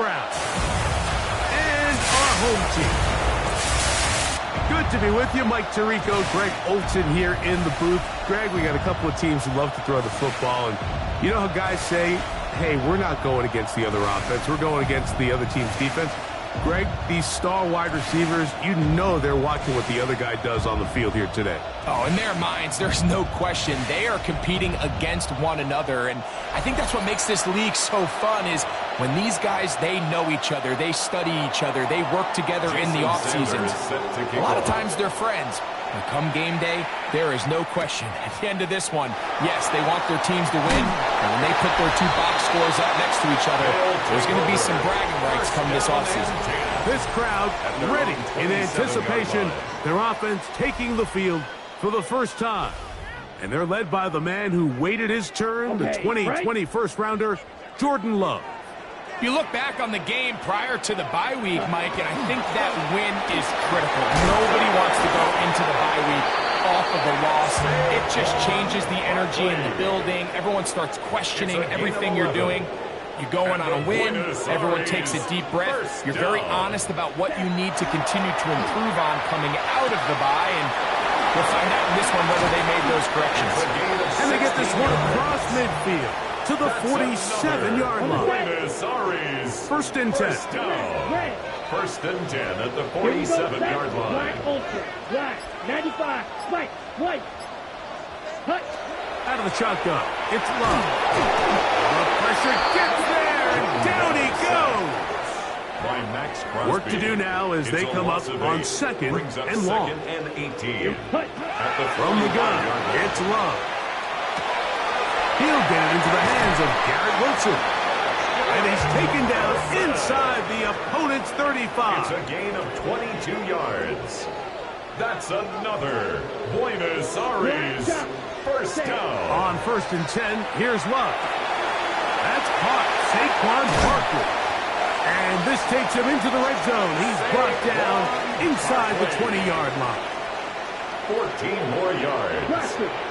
ground. And our home team. Good to be with you. Mike Tirico, Greg Olson here in the booth. Greg, we got a couple of teams who love to throw the football. And you know how guys say, hey, we're not going against the other offense. We're going against the other team's defense. Greg, these star wide receivers, you know they're watching what the other guy does on the field here today. Oh, in their minds, there's no question. They are competing against one another, and I think that's what makes this league so fun is when these guys, they know each other, they study each other, they work together in the off seasons. A lot of times they're friends. But come game day, there is no question. At the end of this one, yes, they want their teams to win, and when they put their two box scores up next to each other, there's going to be some bragging rights come this offseason. This crowd ready in anticipation, their offense taking the field for the first time. And they're led by the man who waited his turn, the 2020 first-rounder, Jordan Love. You look back on the game prior to the bye week, Mike, and I think that win is critical. Nobody wants to go into the bye week off of a loss. It just changes the energy in the building. Everyone starts questioning everything you're doing. You go in on a win, everyone takes a deep breath. You're very honest about what you need to continue to improve on coming out of the bye, and we'll find out in this one whether they made those corrections. And they get this one across midfield to the 47-yard line. First and 10. First and 10 at the 47-yard line. Black, 95, Mike, white. Out of the shotgun, it's Love. The pressure gets there, and down he goes. Work to do now as they come up on second and long. From the gun, it's Love. He'll get it into the hands of Garrett Wilson. And he's taken down inside the opponent's 35. It's a gain of 22 yards. That's another Buenos Aires first down. On first and 10, here's Love. That's caught Saquon Barkley. And this takes him into the red zone. He's brought down inside the 20-yard line. 14 more yards.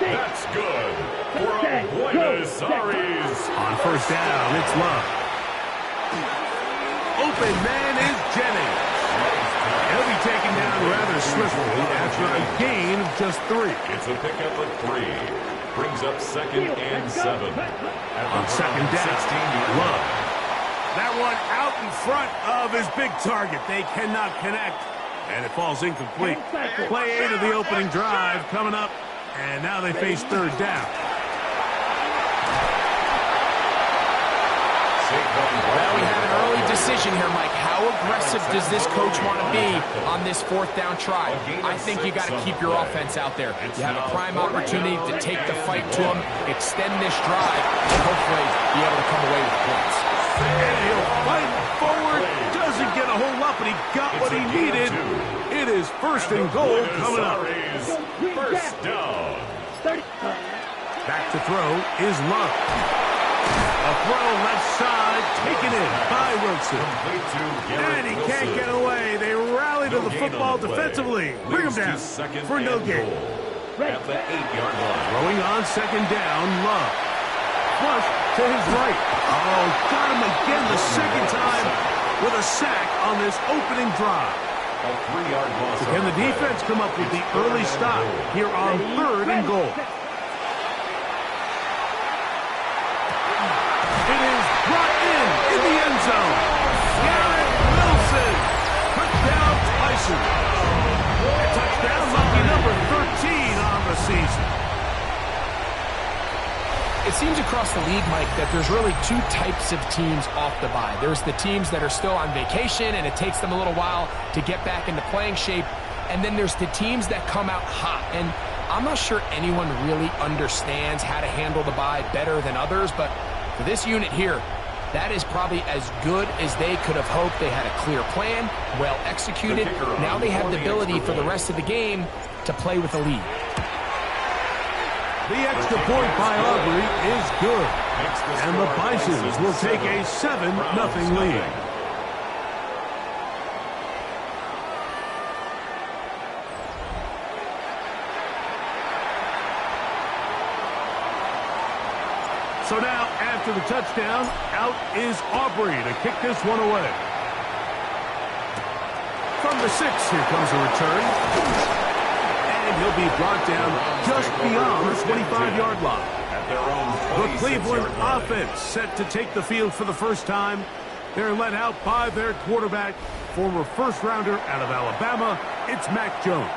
That's good for a Buenos Aires. On first down, it's Love. Open man is Jennings. He'll be taken down rather swiftly after a gain of just 3. It's a pickup of 3. Brings up second and 7. On second down, Love. That one out in front of his big target. They cannot connect. And it falls incomplete. Play 8 of the opening drive coming up. And now they face third down. Well, we have an early decision here, Mike. How aggressive does this coach want to be on this fourth down try? I think you got to keep your offense out there. You have a prime opportunity to take the fight to them, extend this drive, and hopefully be able to come away with points. And he'll fight forward. Doesn't get a whole lot, but he got what he needed. It is first and goal coming up. First down. Back to throw is Love. A throw left side, taken in by Wilson. And he can't get away. They rally to the football defensively. Bring him down for no gain. At the 8-yard line. Throwing on second down, Love. Flush to his right. Oh, got him again the second time with a sack on this opening drive. A 3-yard loss. So can the defense come up with the early stop here on third and goal? It is brought in the end zone. Garrett Wilson. Touchdown, Bison. A touchdown, lucky number 13 on the season. It seems across the league, Mike, that there's really 2 types of teams off the bye. There's the teams that are still on vacation, and it takes them a little while to get back into playing shape. And then there's the teams that come out hot. And I'm not sure anyone really understands how to handle the bye better than others, but for this unit here, that is probably as good as they could have hoped. They had a clear plan, well executed. Now they have the ability for the rest of the game to play with a lead. The extra point by Aubrey is good. And the Bisons will take a 7-0 lead. So now, after the touchdown, out is Aubrey to kick this one away. From the 6, here comes a return. And he'll be brought down just beyond the 25-yard line. The Cleveland offense set to take the field for the first time. They're led out by their quarterback, former first-rounder out of Alabama. It's Mac Jones.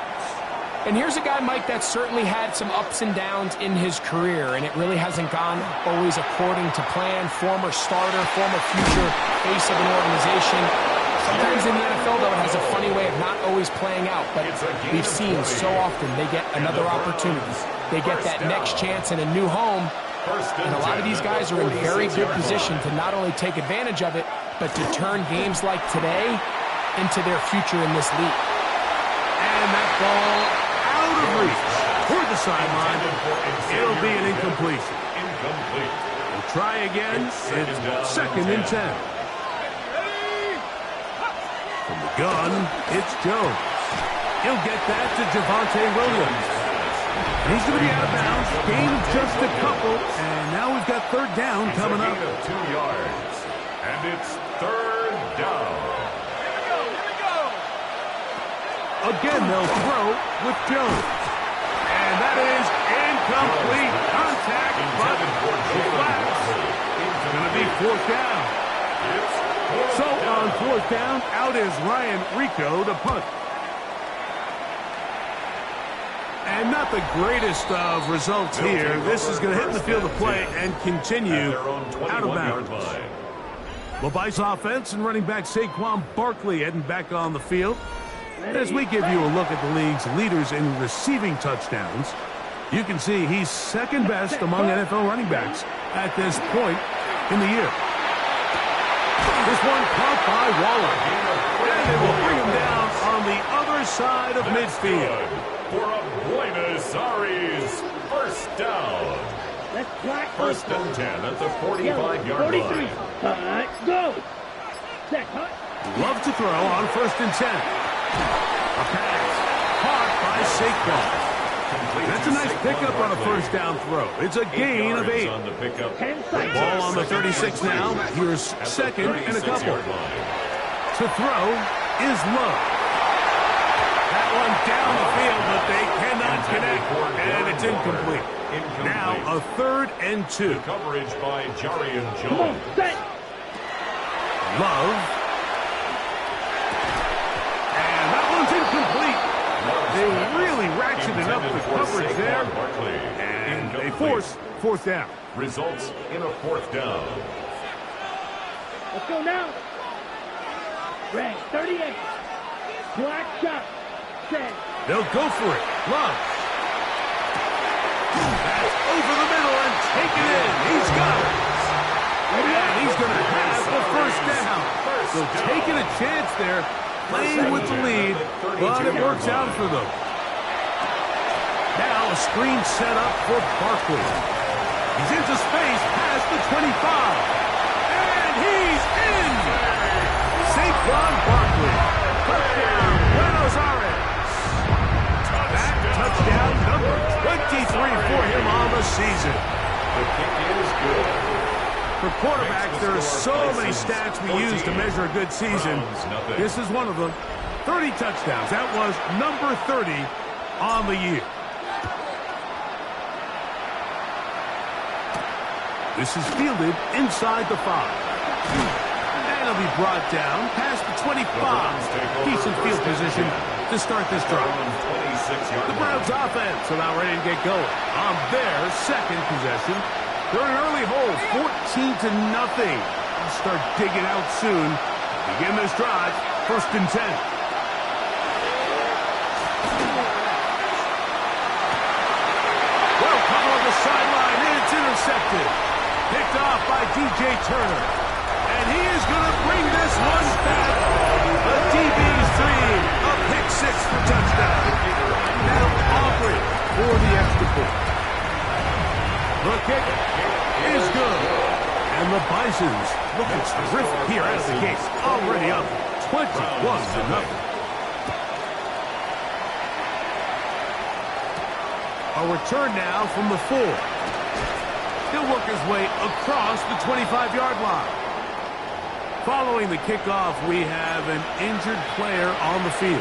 And here's a guy, Mike, that certainly had some ups and downs in his career, and it really hasn't gone always according to plan. Former starter, former future face of an organization. Sometimes in the NFL, though, it has a funny way of not always playing out, but we've seen so often they get another opportunity. They get that next chance in a new home, and a lot of these guys are in very good position to not only take advantage of it, but to turn games like today into their future in this league. And that ball out of reach toward the sideline. It'll be an incompletion. We'll try again. It's 2nd and 10. From the gun, it's Jones. He'll get that to Javonte Williams. And he's going to be out of bounds. Gain of just a couple. And now we've got 3rd down coming up. 2 yards. And it's 3rd down. Again, they'll throw with Jones. And that is incomplete contact, but the flags. It's going to be 4th down. So on 4th down, out is Ryan Rico to punt. And not the greatest of results here. This is going to hit in the field of play and continue out of bounds. The Bison offense and running back Saquon Barkley heading back on the field. As we give you a look at the league's leaders in receiving touchdowns, you can see he's 2nd best among NFL running backs at this point in the year. This one caught by Waller. And it will bring him down on the other side of midfield. For a Buenos Aires 1st down. 1st and 10 at the 45-yard line. Go. Set, hut. Love to throw on 1st and 10. A pass caught by Saquon. That's a nice pickup on a 1st down throw. It's a gain of 8. The ball on the 36 now. Here's 2nd and a couple. To throw is Love. That one down the field, but they cannot connect, and it's incomplete. Now a 3rd and 2. Coverage by Jarian Jones. Love. And that one's incomplete. They really ratcheted up the coverage there, and they force 4th down. Results in a 4th down. Let's go now. Red 38. Black shot. Set. They'll go for it. Love. That's over the middle and taken in. He's got it. And he's going to have the 1st down. So taking a chance there, playing with the lead, but it works out for them. Now a screen set up for Barkley. He's into space past the 25. And he's in! Saquon Barkley. Touchdown, Buenos Aires. That touchdown number 23 for him on the season. The kick is good. For quarterbacks, there are so many stats we use to measure a good season. This is one of them. 30 touchdowns. That was number 30 on the year. This is fielded inside the 5. And it'll be brought down past the 25. Decent field position to start this drive. The Browns offense are now ready to get going on their 2nd possession. They're in an early hole, 14-0. They'll start digging out soon. Begin this drive, 1st and 10. Well, cover on the sideline, and it's intercepted. Picked off by DJ Turner. And he is going to bring this one back. The DB's dream, a pick 6 for touchdown. Now Aubrey for the extra point. The kick is good. And the Bisons looking terrific here out of the gate. Already up 21-0. A return now from the 4. He'll work his way across the 25-yard line. Following the kickoff, we have an injured player on the field.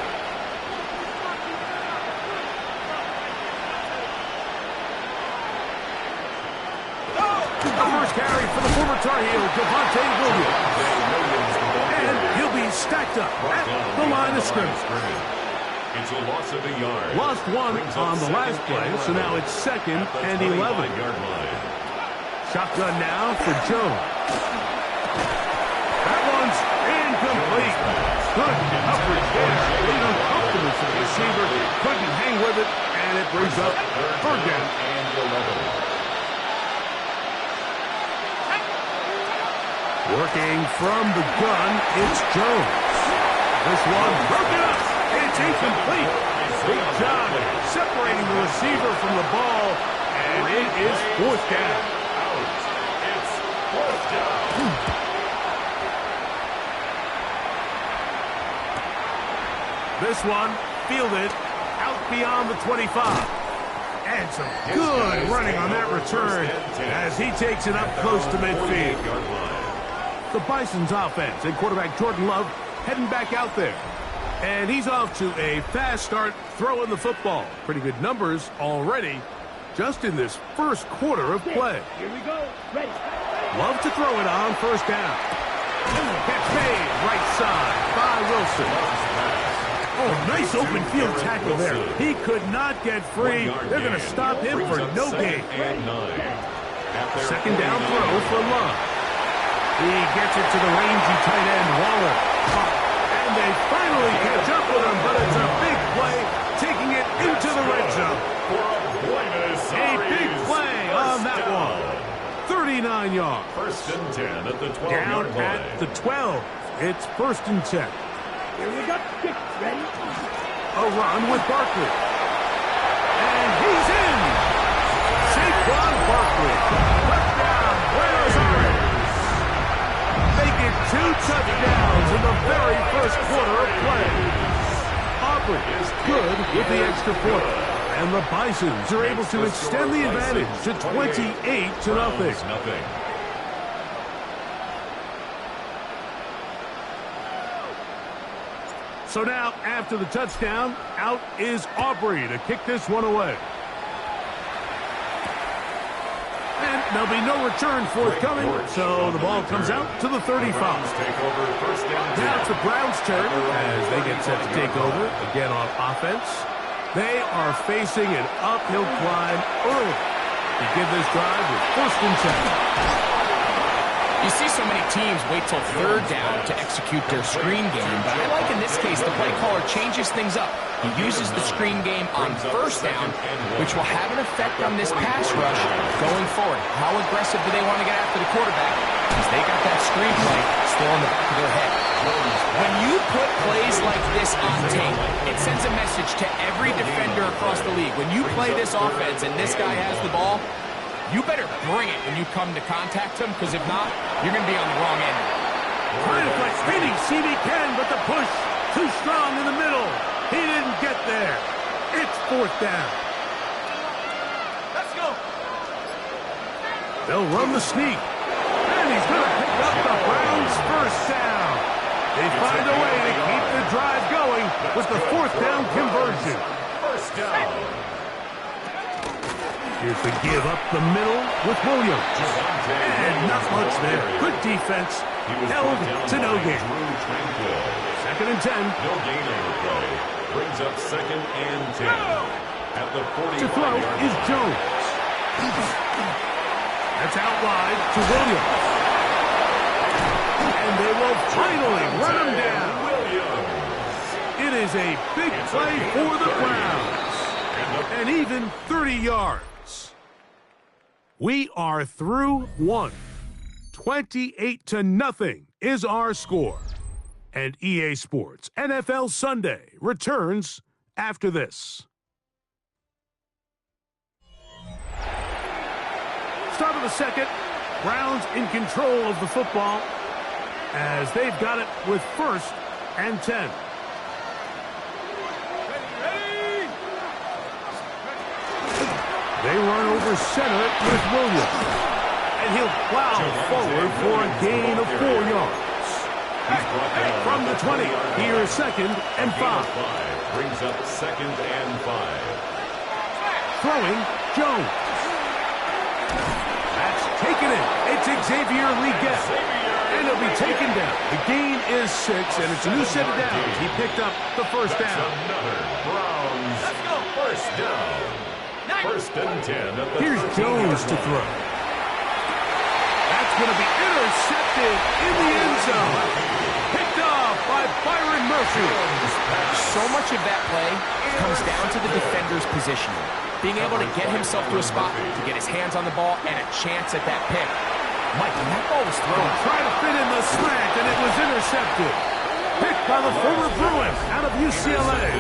The first carry for the former Tar Heel, Devontae Williams. And he'll be stacked up at the line of scrimmage. It's a loss of a yard. Lost one on the last play, so now it's 2nd and 11. Shotgun now for Jones. That one's incomplete. Good coverage there. Even comfortable for the receiver. Couldn't hang with it, and it brings up 3rd down. Working from the gun, it's Jones. This one broken up. It's incomplete. Big job separating the receiver from the ball, and it is 4th down. It's 4th down. This one fielded out beyond the 25. And some good running on that return as he takes it up close to midfield. The Bison's offense and quarterback Jordan Love heading back out there. And he's off to a fast start throwing the football. Pretty good numbers already just in this first quarter of play. Here we go. Ready. Love to throw it on 1st down. Catch made right side by Wilson. Oh, nice open field tackle there. He could not get free. They're going to stop him for no gain. 2nd down throw for Love. He gets it to the rangy tight end, Waller. And they finally catch up with him, but it's a big play, taking it into the red zone. A big play on that one. 39 yards. 1st and 10 at the 12-yard Down line. at the 12. It's 1st and 10. Here we go. Ready. A run with Barkley. And he's in. Saquon Barkley. Touchdown, Buenos Aires. They get 2 touchdowns in the very first quarter of play. Aubrey is good with the extra point. And the Bisons are able to extend the advantage to 28-0. So now, after the touchdown, out is Aubrey to kick this one away. And there'll be no return forthcoming, so the ball comes out to the 35. Now it's the Browns' turn as they get set to take over again on offense. They are facing an uphill climb early to give this drive with 1st and 10. You see so many teams wait till 3rd down to execute their screen game, but I like in this case the play caller changes things up. He uses the screen game on 1st down, which will have an effect on this pass rush going forward. How aggressive do they want to get after the quarterback? Because they got that screen play still in the back of their head. When you put plays like this on tape, it sends a message to every defender across the league. When you play this offense and this guy has the ball, you better bring it when you come to contact him, because if not, you're going to be on the wrong end. Trying to flex hitting CB can, but the push too strong in the middle. He didn't get there. It's 4th down. Let's go. They'll run the sneak. And he's going to pick up the Browns' 1st down. They find a way to keep the drive going with the 4th down conversion. 1st down. Here's the give up the middle with Williams. And not much there. Good defense. Held to no gain. 2nd and 10. No gain on the play. Brings up 2nd and 10. At the 45-yard To throw is Jones. That's out wide to Williams. And they will finally run him down. It is a big play for the Browns. And even 30 yards. We are through one. 28-0 is our score. And EA Sports NFL Sunday returns after this. Start of the 2nd. Browns in control of the football as they've got it with 1st and 10. They run over center with Williams. And he'll plow forward for a gain of 4 yards. From the 20, here is 2nd and 5. Brings up 2nd and 5. Throwing, Jones. That's taken in. It's Xavier Leggett. And he'll be taken down. The gain is 6, and it's a new set of downs. He picked up the first down. Another Browns first down. 1st and 10 at the Here's Jones to throw. That's going to be intercepted in the end zone. Picked off by Byron Murphy. So much of that play comes down to the defender's positioning. Being able to get himself to a spot, to get his hands on the ball, and a chance at that pick. Mike, when that ball was thrown, Trying to fit in the slant, and it was intercepted. Picked by the former Bruin out of UCLA.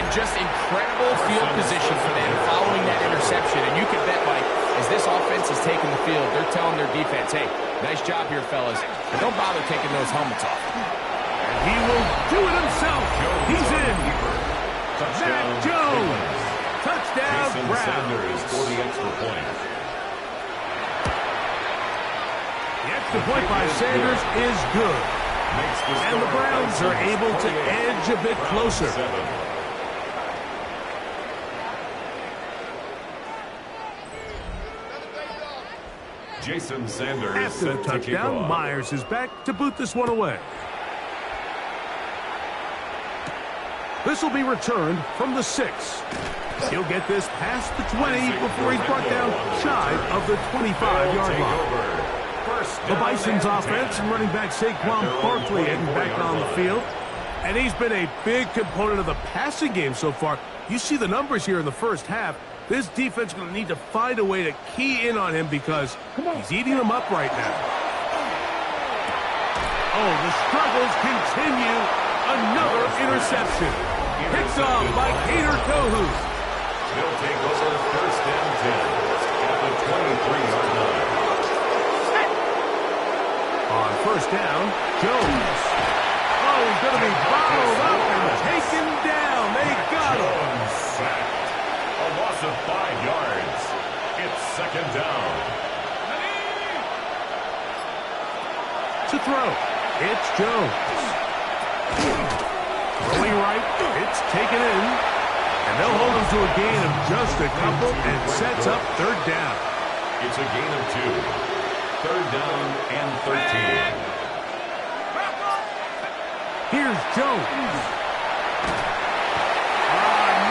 and just incredible field position for them following that interception. And you can bet, Mike, as this offense is taking the field, they're telling their defense, hey, nice job here, fellas, but don't bother taking those helmets off. And he will do it himself. He's in. Matt Jones. Touchdown, Browns. Sanders for the extra point. The extra point by Sanders is good. And the Browns are able to edge a bit closer. Jason Sanders After the touchdown, Myers is back to boot this one away. This will be returned from the 6. He'll get this past the 20 before he's brought down shy of the 25-yard line. The Bison's offense and running back Saquon Barkley heading back on the field. And he's been a big component of the passing game so far. You see the numbers here in the first half. This defense is going to need to find a way to key in on him because he's eating them up right now. Oh, the struggles continue. Another interception. Picked off by Kader Kohu. He'll take over 1st and 10 at the 23-yard line. On 1st down, Jones. Oh, he's going to be bottled up and taken down. They got him. Jones sacked. A loss of 5 yards. It's 2nd down. To throw, it's Jones. Throwing right, it's taken in. And they'll hold him to a gain of just a couple and sets up 3rd down. It's a gain of 2. 3rd down and 13. Here's Jones.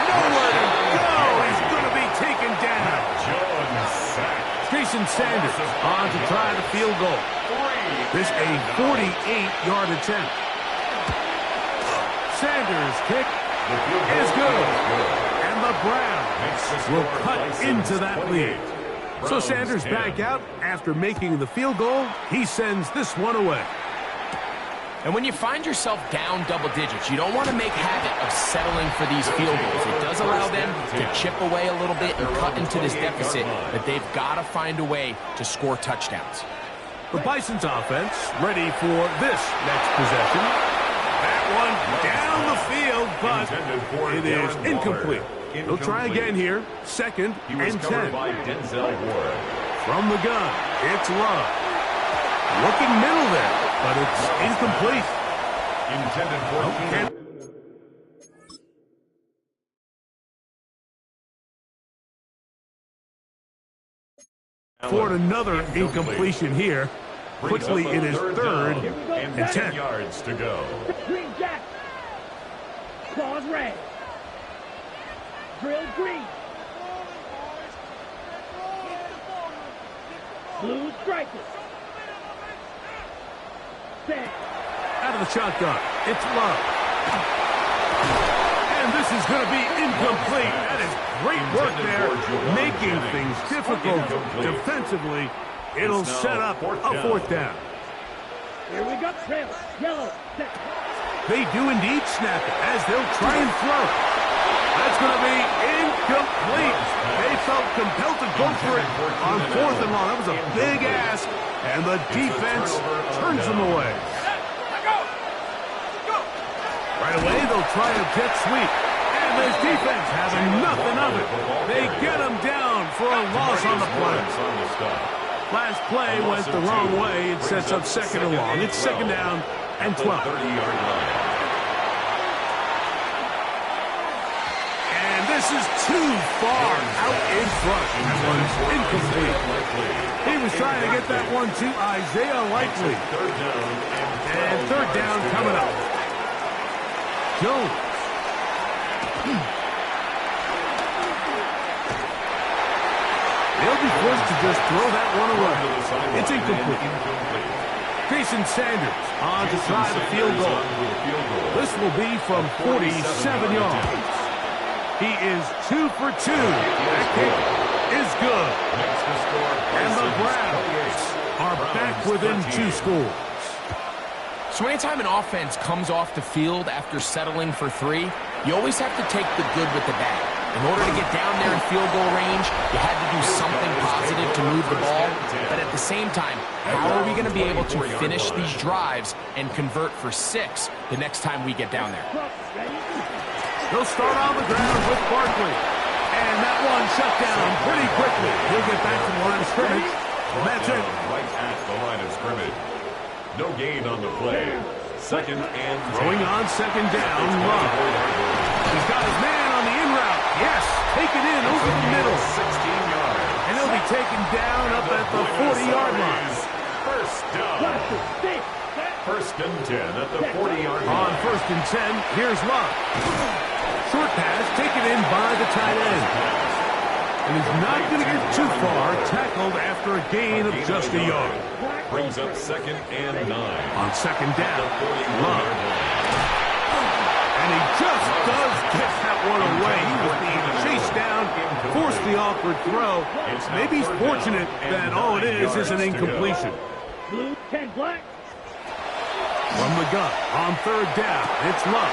Nowhere to go. He's going to be taken down. Jones sacked. Jason Sanders on to try the field goal. This a 48-yard attempt. Sanders' kick is good. And the Browns will cut into that lead. So Sanders back out after making the field goal. He sends this one away. And when you find yourself down double digits, you don't want to make habit of settling for these field goals. It does allow them to chip away a little bit and cut into this deficit, but they've got to find a way to score touchdowns. The Bison's offense ready for this next possession. That one down the field, but it is incomplete. He'll try again here. 2nd and 10. By Denzel Ward. From the gun, it's Love. Looking middle there, but it's incomplete. Intended for Ford another incompletion here. Quickly it is 3rd and 10 yards to go. Green Jack. Claws red. Drill green. Blue stripes. Set. Out of the shotgun, it's Love. And this is going to be incomplete. That is great work there, making things difficult defensively. It'll set up a 4th down. Here we go. Trail. Yellow. Set. They do indeed snap it as they'll try and throw. That's going to be incomplete. They felt compelled to go for it on 4th and long. That was a big ask, and the defense turns them away. Right away, they'll try a jet sweep. And this defense having nothing of it. They get him down for a loss on the play. Last play went the wrong way. It sets up second and long. It's second down and 12. And this is too far out in front. That one's incomplete. He was trying to get that one to Isaiah Likely. And third down coming up. Jones. They'll be forced to just throw that one away. It's incomplete. Jason Sanders on to try the field goal. This will be from 47 yards. He is 2 for 2. That kick is good. And the Browns are back within 2 scores. So anytime an offense comes off the field after settling for 3, you always have to take the good with the bad. In order to get down there in field goal range, you had to do something positive to move the ball. But at the same time, how are we going to be able to finish these drives and convert for 6 the next time we get down there? He'll start on the ground with Barkley. And that one shut down pretty quickly. He'll get back to the line of scrimmage. And that's it. Right at the line of scrimmage. No gain on the play. Second and 10. Throwing on second down, Love. He's got his man on the in route. Yes, take it in over the middle. 16 yards. And he'll be taken down up at the 40-yard line. First down. First and 10 at the 40-yard line. On first and 10, here's Love. Short pass taken in by the tight end. And he's not going to get too far, tackled after a gain of just a yard. Brings up second and 9. On second down, Love. And he just does get that one away. He was being chased down, forced the awkward throw. Maybe he's fortunate that all it is an incompletion. Blue, 10 black. From the gun, on third down, it's Love.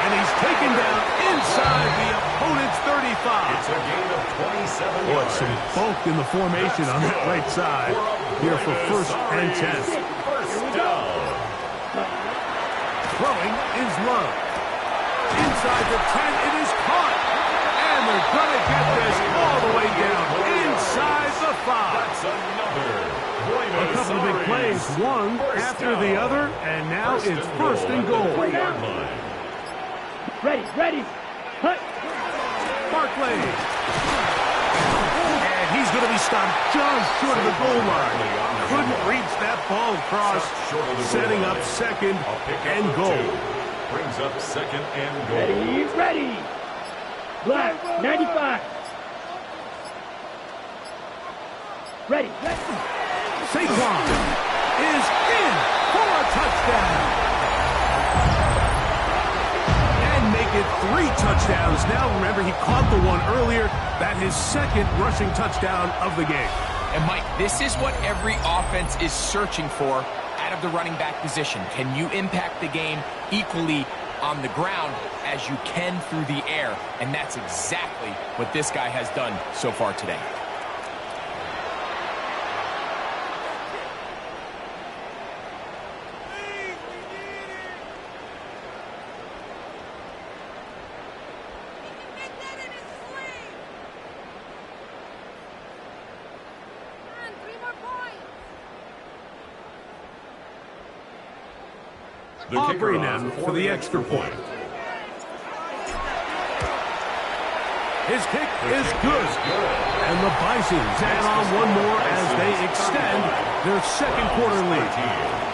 And he's taken down inside the opponent's 35. It's a gain of 27 Boy, yards. some bulk in the formation on that right side here for first and 10. First down. Throwing is Love. Inside the 10, it is caught. And they're going to get this all the way down inside the 5. That's another. A couple of big plays, one after the other, and now it's first and goal. Ready. Hut. Barkley. And he's going to be stopped just short of the goal line. Couldn't reach that ball across, setting up second and goal. Brings up second and goal. Ready. Black, 95. Ready. Saquon is in for a touchdown. And make it 3 touchdowns. Now, remember, he caught the one earlier. That his second rushing touchdown of the game. And, Mike, this is what every offense is searching for out of the running back position. Can you impact the game equally on the ground as you can through the air? And that's exactly what this guy has done so far today. Aubrey now for the extra point. His kick is good. And the Bisons add on one more as they extend their second quarter lead.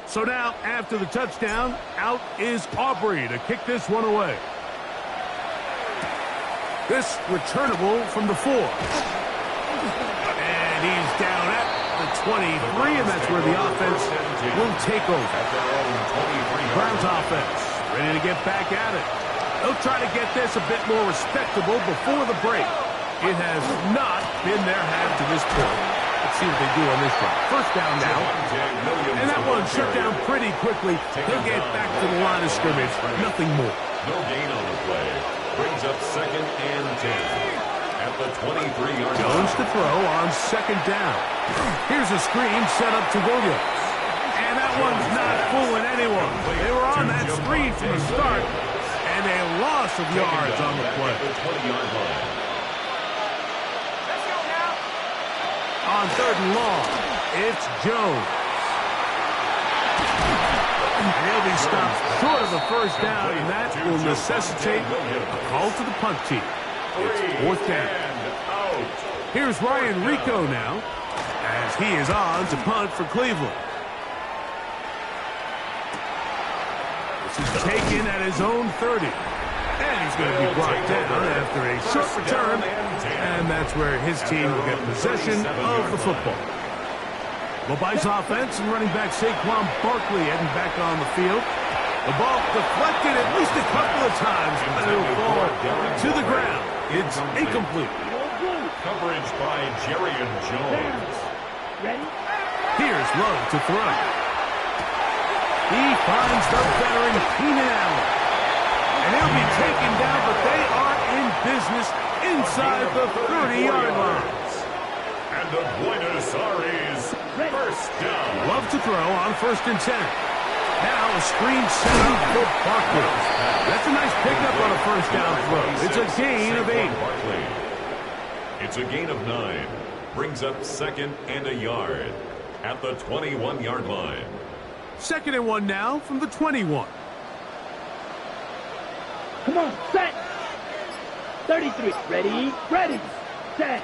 So now, after the touchdown, out is Aubrey to kick this one away. This returnable from the 4. And he's down at the 23, and that's where the offense will take over. Browns offense Ready to get back at it. They'll try to get this a bit more respectable before the break. It has not been their half to this point. Let's see what they do on this drive. First down now. And that one shut down pretty quickly. They'll get back to the line of scrimmage. Nothing more. No gain on the play. Brings up 2nd and 10. At the 23-yard line. Jones to throw on 2nd down. Here's a screen set up to Williams. And that one's not fooling anyone. They were on that screen from the start. And a loss of yards on the play. The 20-yard line. On 3rd and long, it's Jones. And he'll be stopped short of the first down, and that will necessitate a call to the punt team. It's 4th down. Here's Ryan Rico now, as he is on to punt for Cleveland. This is taken at his own 30. And he's going to be brought down after a short return. And that's where his team will get possession of the football. The Bison offense and running back Saquon Barkley heading back on the field. The ball deflected at least a couple of times, but it will fall to the ground. It's incomplete. Coverage by Jerry and Jones. Ready? Here's Love to throw. He finds the veteran Keenan Allen. And he'll be taken down, but they are in business inside the 30-yard line. And the Buenos Aires first down. Love to throw on 1st and 10. Now a screen set up for Barkley. That's a nice pickup on a first down throw. It's a gain of 8. It's a gain of 9. Brings up 2nd and a yard at the 21-yard line. 2nd and 1 now from the 21. Come on, set. 33. Ready, ready, set.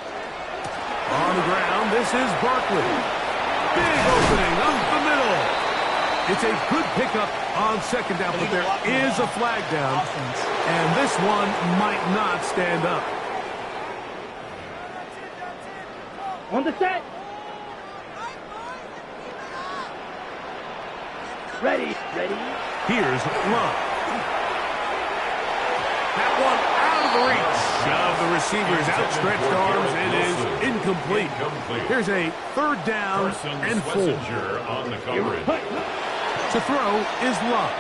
On the ground, this is Barkley. Big opening up the middle. It's a good pickup on 2nd down, but there is a flag down, and this one might not stand up. On the set. Ready, ready. Here's Love. That one out of the reach of the receiver's outstretched arms. It is incomplete. Here's a 3rd down and 4. On the coverage. To throw is Love.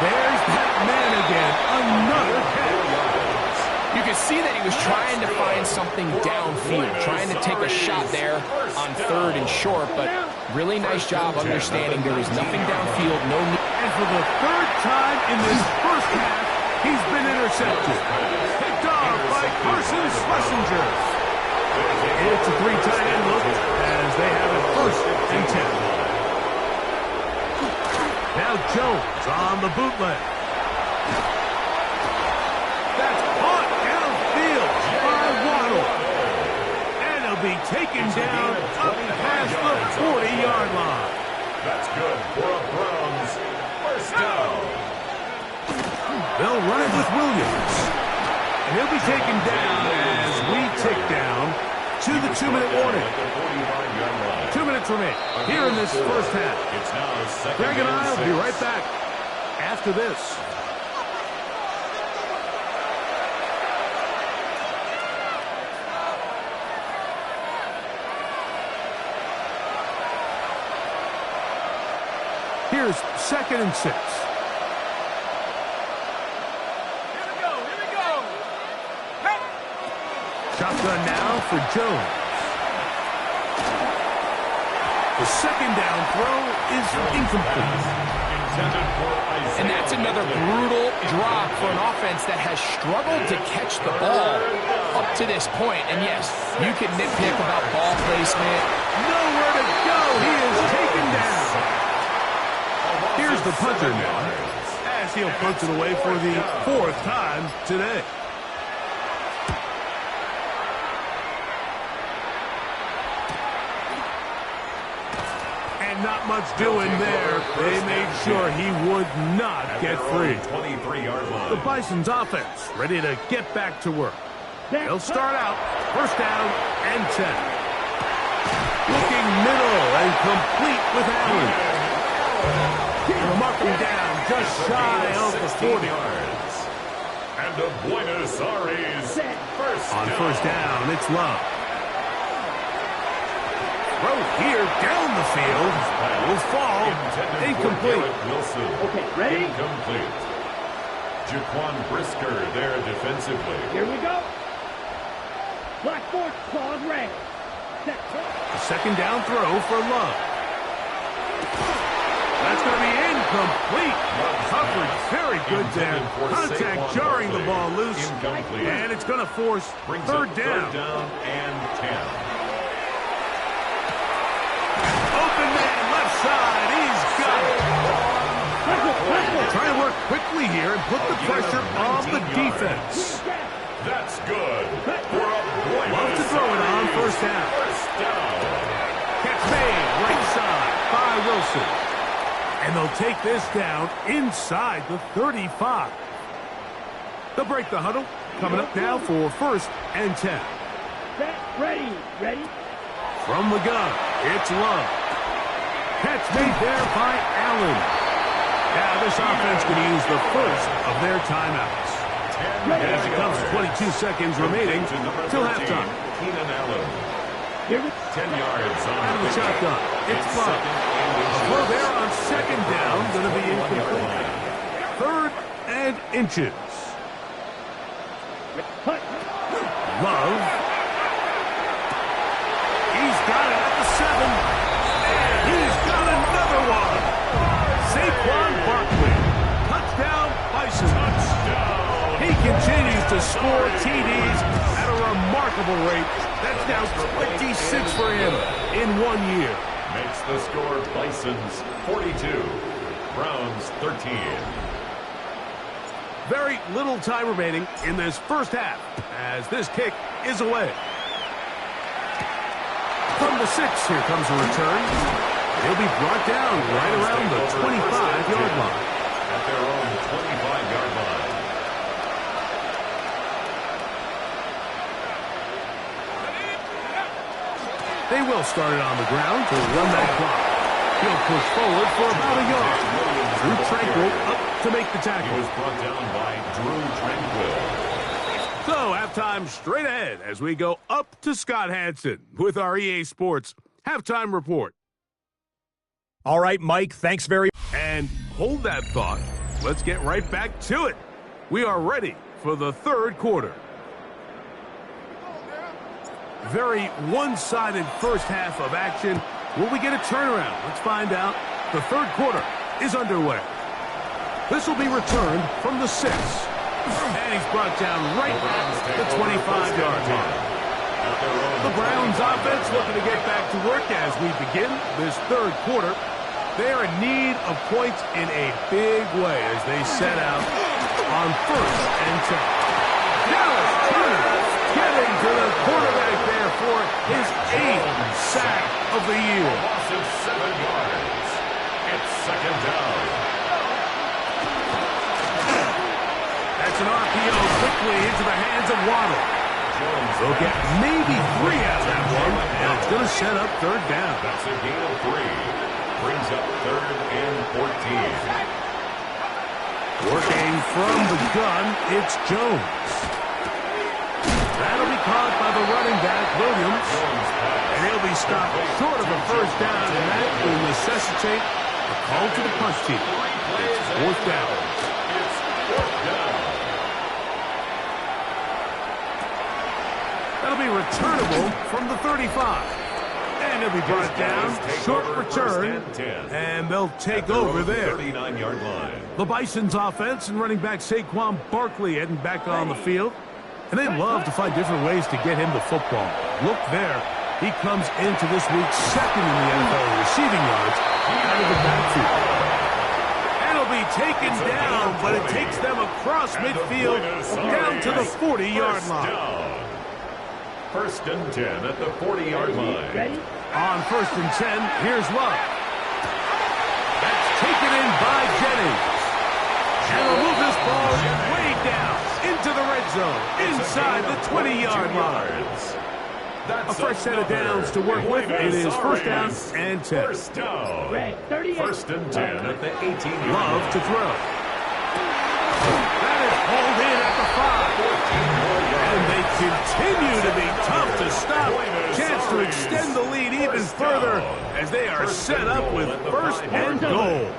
There's that man again. Another catch. You can see that he was trying to find something downfield, trying to take a shot there on 3rd and short, but really nice job understanding there was nothing downfield, no need. And for the 3rd time in this first half, he's been intercepted. Picked off by Carson Schlesinger. It's a 3-tight end look as they have it 1st and 10. Now Jones on the bootleg. That's caught downfield by Waddle. And he'll be taken down up past the 40-yard line. That's good for a Browns first down. They'll run it with Williams. And he'll be taken down as we tick down to the 2-minute warning. 2 minutes remain here in this first half. It's now 2nd Greg and I will be and 6. right back after this. Here's 2nd and 6. Shotgun now for Jones. The 2nd down throw is incomplete. And that's another brutal drop for an offense that has struggled to catch the ball up to this point. And yes, you can nitpick about ball placement. Nowhere to go. He is taken down. Here's the punter now, as he'll punch it away for the 4th time today. And not much doing there. They made sure he would not get free. 23-yard line. The Bison's offense ready to get back to work. They'll start out 1st down and 10. Looking middle and complete with Allen. They'll mark him down just shy of the 40. Yards. And the Buenos Aires On first down, it's Love. Throw here down the field. Will fall. Incomplete. Wilson. Okay, ready? Incomplete. Jaquan Brisker there defensively. Here we go. Black force, claws red. Set. A second down throw for Love. That's going to be incomplete. Coverage very good there. Contact jarring the ball loose. Incomplete. And it's going to force Brings third up down. Third down and 10. Open man, left side. He's got it. Trying to work quickly here and put the pressure on the defense. That's good. For a Buenos Love to throw it on first down. First down. Catch made, right side by Wilson. And they'll take this down inside the 35. They'll break the huddle. Coming up now for first and 10. Set. Ready. Ready. From the gun, it's Love. Catch made there by Allen. Now this offense can use the first of their timeouts. As it comes to 22 seconds remaining till halftime. Keenan Allen. Here we 10 yards on Out of the shotgun, it's Love. A throw there on second down, going to be incomplete. Third and inches. Hut. Love. He's got it at the 7. And he's got another one. Saquon Barkley. Touchdown, Bison. Touchdown. He continues to score TDs at a remarkable rate. That's now 26 for him in 1 year. Makes the score Bison's 42. Browns 13. Very little time remaining in this first half as this kick is away. From the 6, here comes a return. He'll be brought down right around the 25-yard line. At their own 25-yard line. They will start it on the ground to run that clock. He'll push forward for about a yard. Drew Tranquil up to make the He tackle. was brought down by Drew Tranquil. So halftime straight ahead as we go up to Scott Hansen with our EA Sports halftime report. All right, Mike, thanks very much. And hold that thought. Let's get right back to it. We are ready for the third quarter. Very one-sided first half of action. Will we get a turnaround? Let's find out. The third quarter is underway. This will be returned from the 6. And he's brought down right at the 25-yard line. The Browns offense looking to get back to work as we begin this third quarter. They're in need of points in a big way as they set out on first and 10. Dallas Turner getting to the quarterback there for his 8th sack of the year. Loss of 7 yards. It's second down. That's an RPO quickly into the hands of Waddle. They'll get maybe 3 out of that one, and it's going to set up third down. That's a gain of 3. Brings up third and 14. Working from the gun, it's Jones. That'll be caught by the running back, Williams. And he'll be stopped short of a first down, and that will necessitate a call to the punt team. It's fourth down. It's fourth down. That'll be returnable from the 35. And he'll be brought down. Short return. And they'll take over there. 39-yard line. The Bison's offense and running back Saquon Barkley heading back on the field. And they love to find different ways to get him the football. Look there. He comes into this week second in the NFL in receiving yards out of the backfield. And he'll be taken down, but it takes them across midfield down to the 40-yard line. First and 10 at the 40-yard line. Ready? On first and 10, here's Love. That's taken in by Jennings. And they'll move this ball way down into the red zone, inside the 20-yard line. A fresh set of downs to work with. It is first down and 10. First down. Greg, 38. First and 10 at the 18-yard Love line. to throw. That is hauled in at the 5. And they continue to be tough to stop. Chance to extend the lead even further as they are set up with first and goal.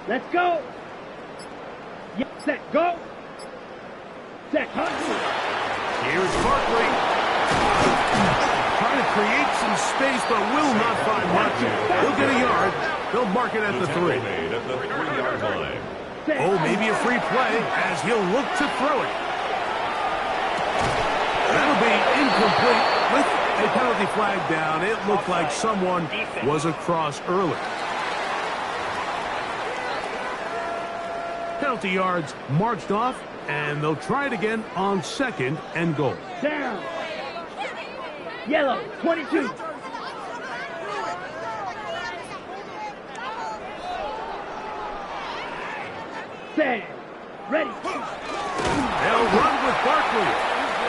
Let's go. Yes, set, go. Set, hunt. Here's Barkley. Trying to create some space, but will not find much. He'll get a yard. They'll mark it at the 3. Made at the 3-yard line. Set. Oh, maybe a free play as he'll look to throw it. That'll be incomplete. With a penalty flag down, it looked like someone was across early. Penalty yards marched off, and they'll try it again on second and goal. Down. Yellow, 22. Set. Ready. They'll run with Barkley,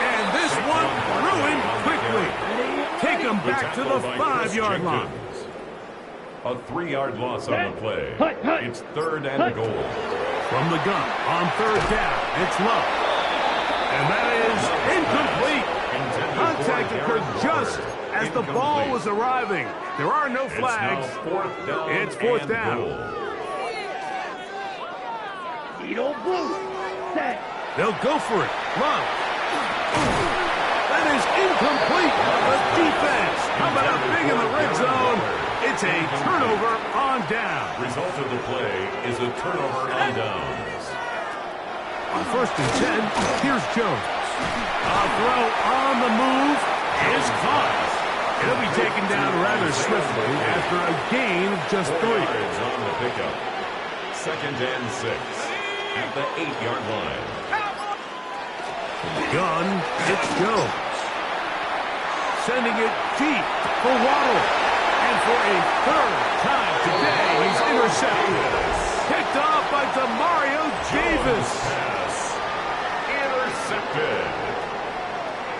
and this one ruined quickly. Take them back to the 5-yard line. A 3-yard loss on the play. Hut, hut. It's third and Hut. goal. From the gun on third down, it's Love. And that is incomplete. Contact occurred just as the ball was arriving. There are no flags. It's now fourth down. It's fourth and down. goal. Edo blue. Set. They'll go for it. Love. That is incomplete. The defense coming up big in the red zone. It's a turnover on down. Result of the play is a turnover on downs. On first and 10, here's Jones. A throw on the move is caught. It'll be taken down rather swiftly after a gain of just 3. 4 yards on the pickup. Second and 6 at the 8-yard line. Gun, it's Jones. Sending it deep for Waddle. And for a third time today, he's intercepted. Picked off by Demario Davis. Pass. Intercepted.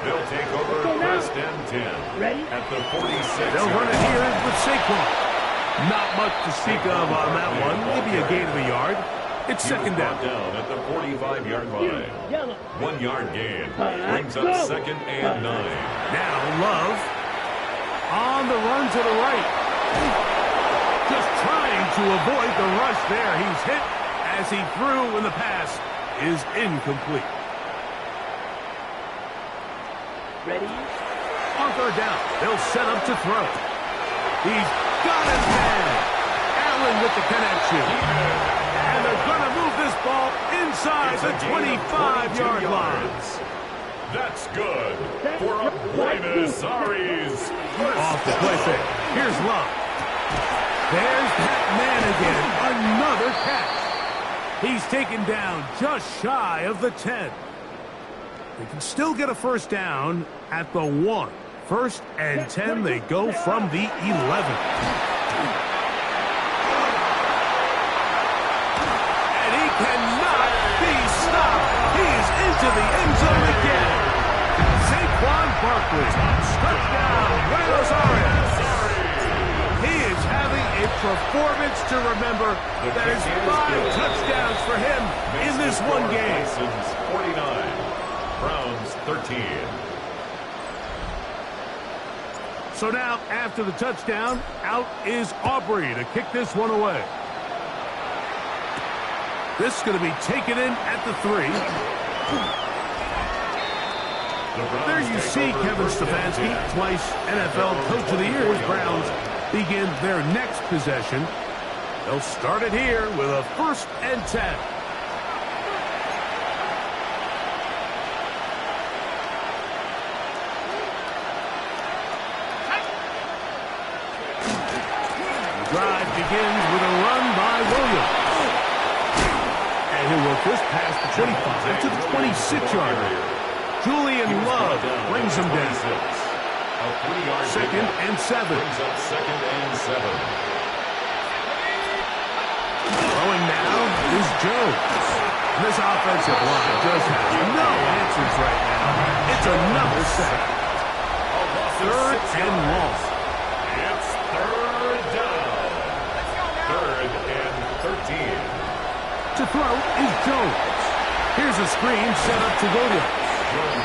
They'll take over first and 10. Ready? At the 46. They'll run it here with Saquon. Not much to speak of on that one. Maybe a gain of a yard. It's second down. Down at the 45-yard line. Yellow. 1-yard gain. Brings up Go. second and 9. Now Love on the run to the right. Just trying to avoid the rush there. He's hit as he threw when the pass is incomplete. Ready? On third down, they'll set up to throw. He's got his man. Allen with the connection. And they're going to move this ball inside the 25-yard line. That's good for a Buenos Aires first Off the play fake. Here's Love. There's that man again. Another catch. He's taken down just shy of the 10. They can still get a first down at the 1. First and 10, they go from the 11. And he cannot be stopped. He is into the end zone again. Saquon Barkley. Touchdown, Buenos Aires. He is having a performance to remember. That is 5 touchdowns for him in this one game. 49. Browns 13. So now, after the touchdown, out is Aubrey to kick this one away. This is going to be taken in at the 3. There you see Kevin Stefanski, twice NFL Coach of the Year. As Browns begin their next possession. They'll start it here with a first and 10. Drive begins with a run by Williams. And he'll work this past the 25 to the 26-yard line. Julian Love brings him down. A 3-yard Second and 7. Brings up second and 7. Throwing now is Jones. This offensive line just has no answers right now. It's another sack. Third and long. It's third down. Third and 13. To throw is Jones. Here's a screen set up to Williams.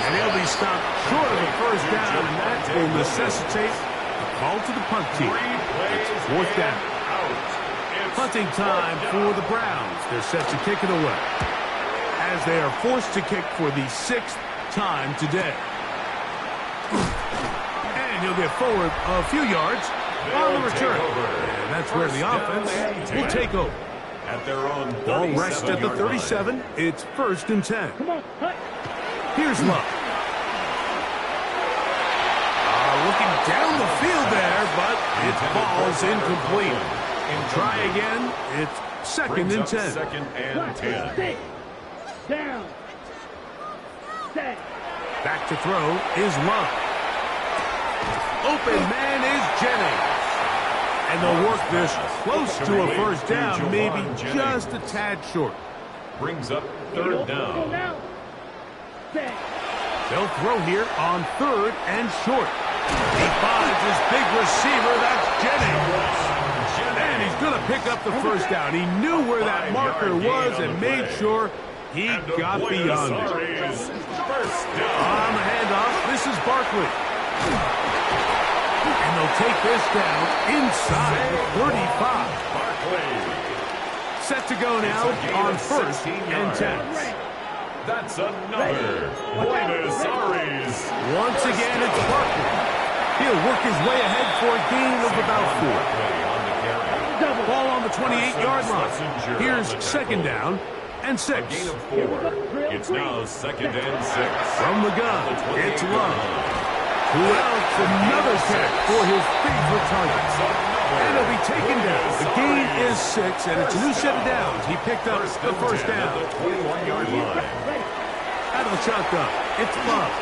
And he'll be stopped short of a first down, and that will necessitate a call to the punt team. It's fourth down. Punting time for the Browns. They're set to kick it away, as they are forced to kick for the 6th time today. And he'll get forward a few yards on the return. And that's where the offense will take over. At their own Ball rests at the 37. It's 1st and 10. Come on, hut. Here's Love. Looking down the field there, but it falls incomplete. Try again. It's 2nd and 10. Second and 10. Six. Down. Set. Back to throw is Love. Open man is Jennings. And they'll work this close to a first down, maybe just a tad short. Brings up third down. Set. They'll throw here on 3rd and short. He finds his big receiver, that's Jennings. And he's going to pick up the first down. He knew where that marker was and made sure he got beyond it. On the handoff, this is Barkley. And they'll take this down inside the 35. Set to go now on 1st and 10. That's another Buenos Aires. Once again, it's Barkley. He'll work his way ahead for a gain of about 4. Ball on the 28-yard line. Here's 2nd down and 6. A gain of 4. It's now 2nd and 6. From the gun, it's Love. Who else? Another catch for his favorite target. And he'll be taken down. The gain is 6, and it's a new set of downs. He picked up the first down. The 21-yard line. Out of the shotgun, it's Love.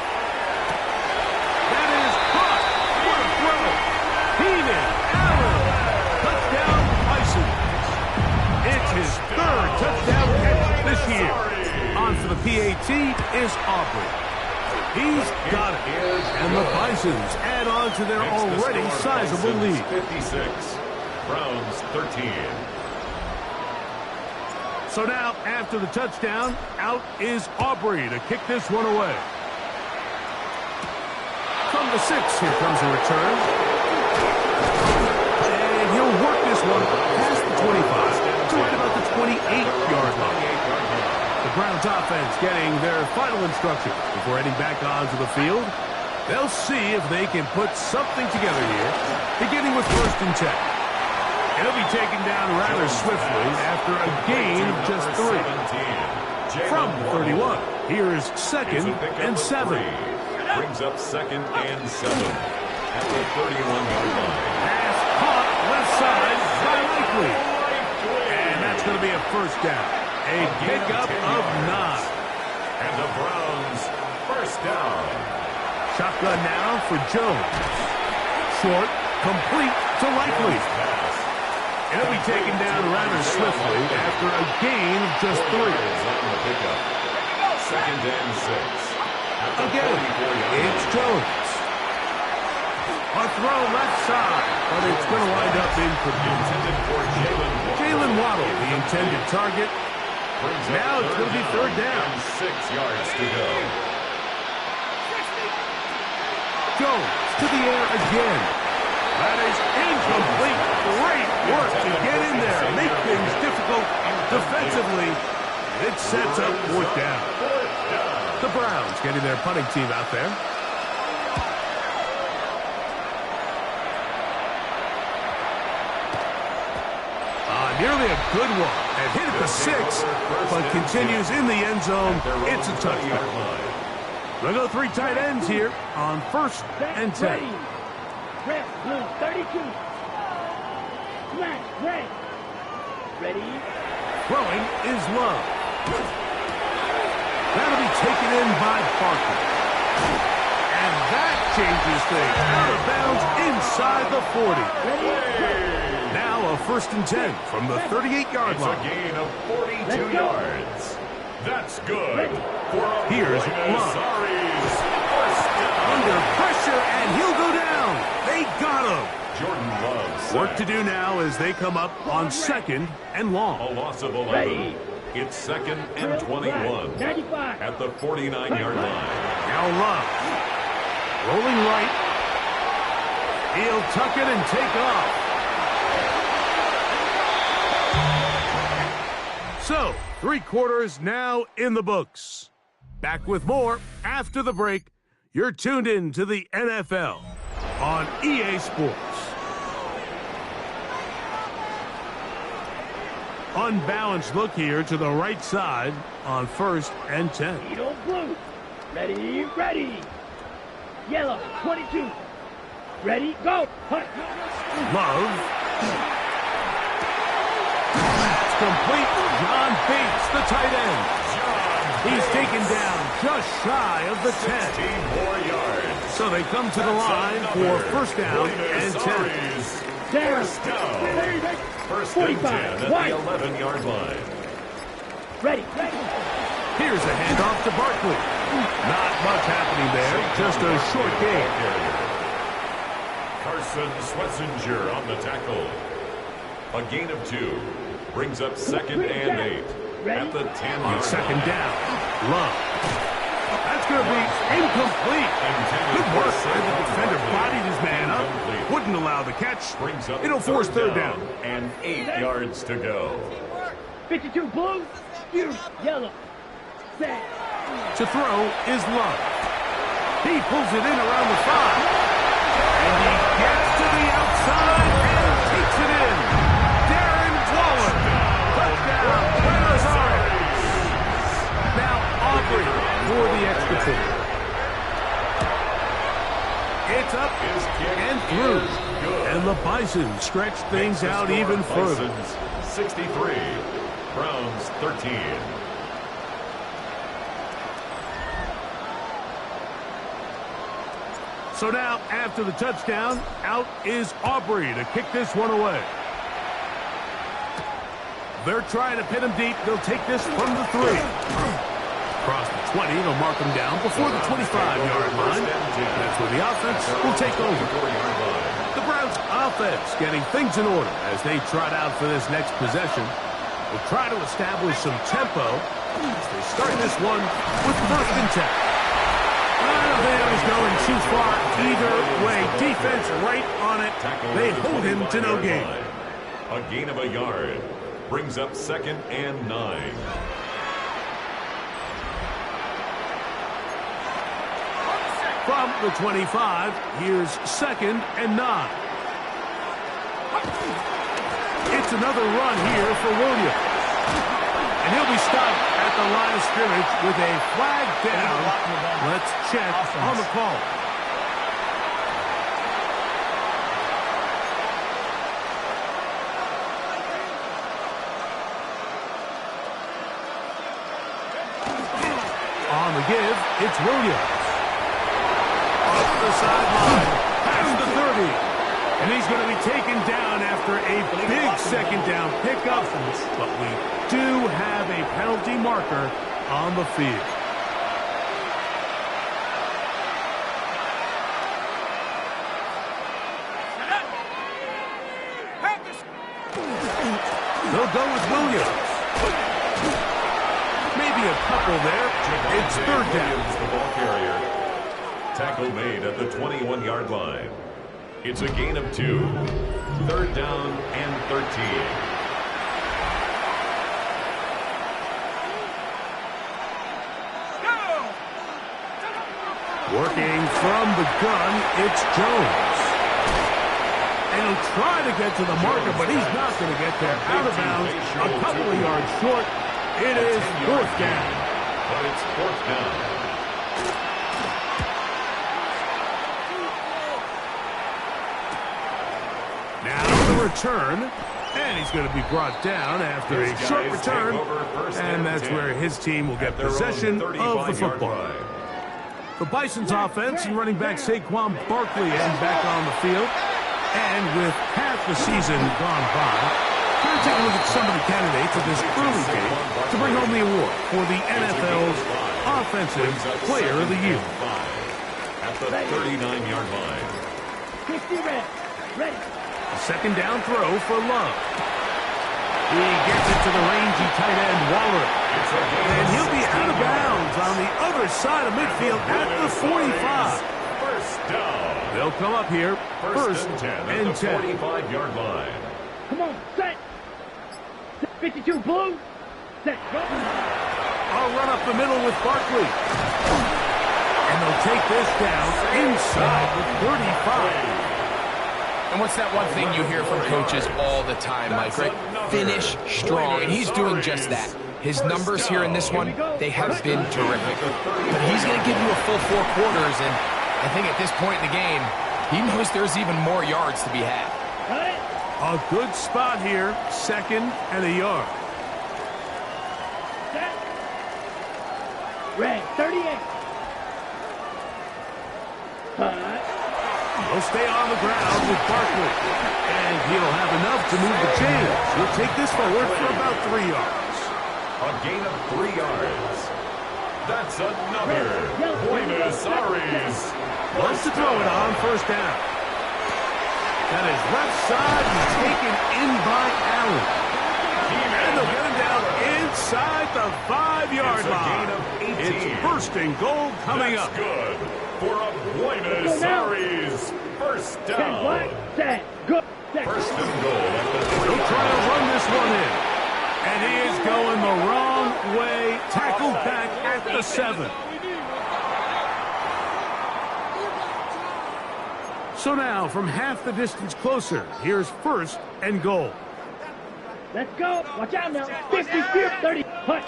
That is caught. What a throw. Heenan, Allen. Touchdown, Bison. It's his 3rd touchdown catch this year. On for the PAT is Aubrey. He's got it. And the Bisons add on to their already sizable lead. 56. Browns 13. So now, after the touchdown, out is Aubrey to kick this one away. From the 6, here comes a return. And he'll work this one past the 25 to right about the 28-yard line. The Browns offense getting their final instructions before heading back onto the field. They'll see if they can put something together here, beginning with 1st and 10. He'll be taken down rather swiftly after a gain of just 3. From the 31, here's 2nd and 7. Brings up 2nd and 7 at the 31-yard line. Pass caught left side by Likely. And that's going to be a first down. A pickup of 9. And the Browns first down. Shotgun now for Jones. Short, complete to Likely. He'll be taken down rather swiftly after a gain of just 3. 2nd and 6. Again, it's Jones. A throw left side, but it's going to wind up incomplete. Intended for Jalen Waddle, the intended target. Now it's going to be 3rd down. 6 yards to go. Jones to the air again. That is incomplete. Great work to get in there. Make things difficult defensively. It sets up 4th down. The Browns getting their punting team out there. Nearly a good one. And hit at the 6, but continues in the end zone. It's a touchdown. We'll go 3 tight ends here on 1st and 10. Red, blue, 32. Smash, red. Ready? Throwing is Love. That'll be taken in by Barkley. And that changes things. Out of bounds inside the 40. Now a 1st and 10 from the 38-yard line. It's a gain of 42 yards. That's good. Here's Love. Under pressure, and he'll go down. They got him. Jordan Love. Work to do now as they come up on 2nd and long. A loss of 11. It's 2nd and 21 at the 49-yard line. Now Love. Rolling right. He'll tuck it and take off. So, 3 quarters now in the books. Back with more after the break. You're tuned in to the NFL on EA Sports. Unbalanced look here to the right side on 1st and 10. Yellow blue. Ready, ready. Yellow, 22. Ready, go. Love. That's complete. John Bates, the tight end. He's taken down just shy of the 10. 16 more yards. So they come to the line for 1st down and 10. First down. 1st and 10 at the 11-yard line. Ready. Here's a handoff to Barkley. Not much happening there, just a short gain. Carson Swetzinger on the tackle. A gain of 2. Brings up 2nd and 8 at the 10-yard line. 2nd down. Love. That's going to be incomplete. Good work. The defender bodied his man up. Wouldn't allow the catch. It'll force 3rd down. And 8 yards to go. 52 blue. Yellow. Set. To throw is Love. He pulls it in around the 5. And he gets to the outside and takes it in. Darren Waller. Touchdown. Buenos Aires. Now Aubrey for the extra point. It's up and through. And the Bison stretch things out even further. 63. Browns 13. So now, after the touchdown, out is Aubrey to kick this one away. They're trying to pin him deep. They'll take this from the 3. Across the 20, they'll mark him down before the 25-yard line. That's where the offense will take over. The Browns offense getting things in order as they trot out for this next possession. They'll try to establish some tempo as they start this one with 1st and 10. I don't think I was going too far either way. Defense right on it. They hold him to no gain. A gain of a yard. Brings up 2nd and 9. From the 25, here's 2nd and 9. It's another run here for Williams. And he'll be stopped at the line of scrimmage with a flag down. Let's check on the call. On the give, it's Williams. Up the sideline, past the 30. And he's going to be taken down after a big 2nd down pickup. But we do have a penalty marker on the field. They'll go with Williams. Maybe a couple there. It's 3rd down. The ball carrier. Tackle made at the 21-yard line. It's a gain of 2. 3rd down and 13. Working from the gun, it's Jones. And he'll try to get to the marker, but he's not going to get there. Out of bounds, a couple of yards short. It is 4th down. But it's 4th down. Now the return, and he's going to be brought down after a short return, and that's where his team will get possession of the football. The Bison's offense and running back Saquon Barkley heading back on the field, and with half the season gone by, We're going to take a look at some of the candidates of this early game to bring home the award for the NFL's Offensive Player of the Year. At the 39-yard line. 60 red. Ready. A second down throw for Love. He gets it to the rangy tight end, Waller. And he'll be out of bounds on the other side of midfield at the 45. First down. They'll come up here. First and 10 at the 45-yard line. Come on, set. 52 blue. Set. Go. I'll run up the middle with Barkley. And they'll take this down inside the 35. And what's that one thing you hear from coaches all the time, Mike, right? Finish strong, and he's doing just that. His numbers here in this one, they have been terrific. But he's going to give you a full 4 quarters, and I think at this point in the game, he knows there's even more yards to be had. A good spot here, second and a yard. Set. Red, 38. He'll stay on the ground with Barkley. And he'll have enough to move the chains. He'll take this forward for about 3 yards. A gain of 3 yards. That's another Buenos Aires. Wants to throw it on first down. That is left side and taken in by Allen. And they'll get him down inside the 5-yard line. It's first and goal coming up. Good for a Buenos Aires first down. Set. Good. First and goal at the He'll try to run this one in. And he is going the wrong way. Tackled back at the 7. So now, from half the distance closer, here's first and goal. Let's go. Watch out now. 50, 30. Punt.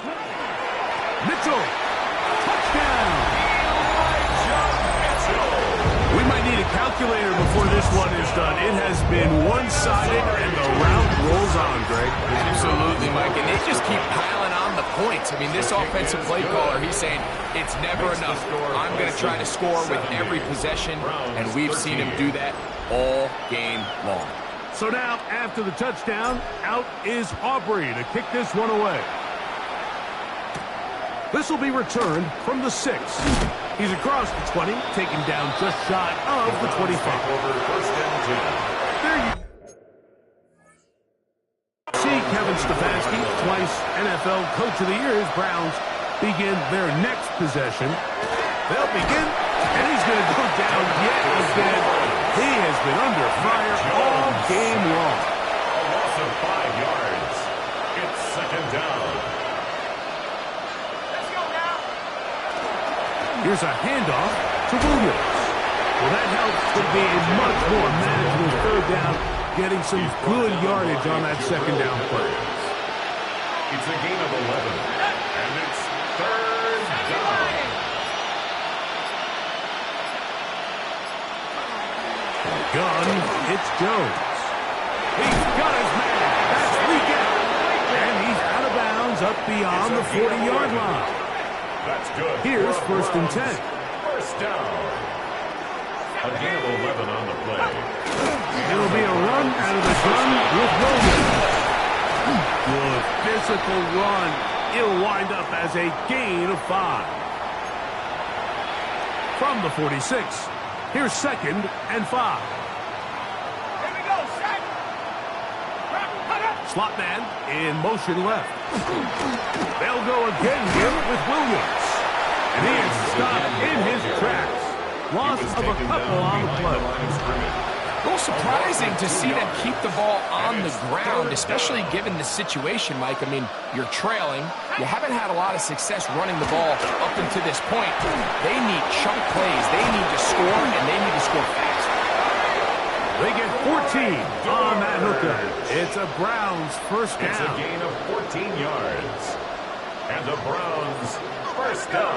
Mitchell. Touchdown. We might need a calculator before this one is done. It has been one-sided, and the route rolls on, Greg. Absolutely, Mike, and they just keep piling on the points. I mean, this offensive play caller, he's saying it's never enough. I'm going to try to score with every possession, and we've seen him do that all game long. So now, after the touchdown, out is Aubrey to kick this one away. This will be returned from the 6. He's across the 20, taken down just shy of the 25. There you see Kevin Stefanski, twice NFL Coach of the Year, as Browns begin their next possession. They'll begin, and he's going to go down yet again. He has been under fire all game long. A loss of 5 yards. It's second down. Here's a handoff to Williams. Well, that helps to be a much more manageable third down, getting some good yardage on that second down play. It's a gain of 11, and it's third down. Gun, it's Jones. He's got his man. That's Weekend. And he's out of bounds up beyond the 40-yard line. That's good. Here's first and 10. First down. A gain of 11 on the play. It'll be a run out of the gun with Williams. Good physical run. It'll wind up as a gain of 5. From the 46, here's second and 5. Here we go, set. Slot man in motion left. They'll go again here with Williams. And he is stopped in his tracks. Loss of a couple on the play. A little surprising to see them keep the ball on the ground, especially given the situation, Mike. I mean, you're trailing. You haven't had a lot of success running the ball up until this point. They need chunk plays. They need to score, and they need to score fast. They get 14 on that hooker. It's a Browns first down. It's a gain of 14 yards. And the Browns first down.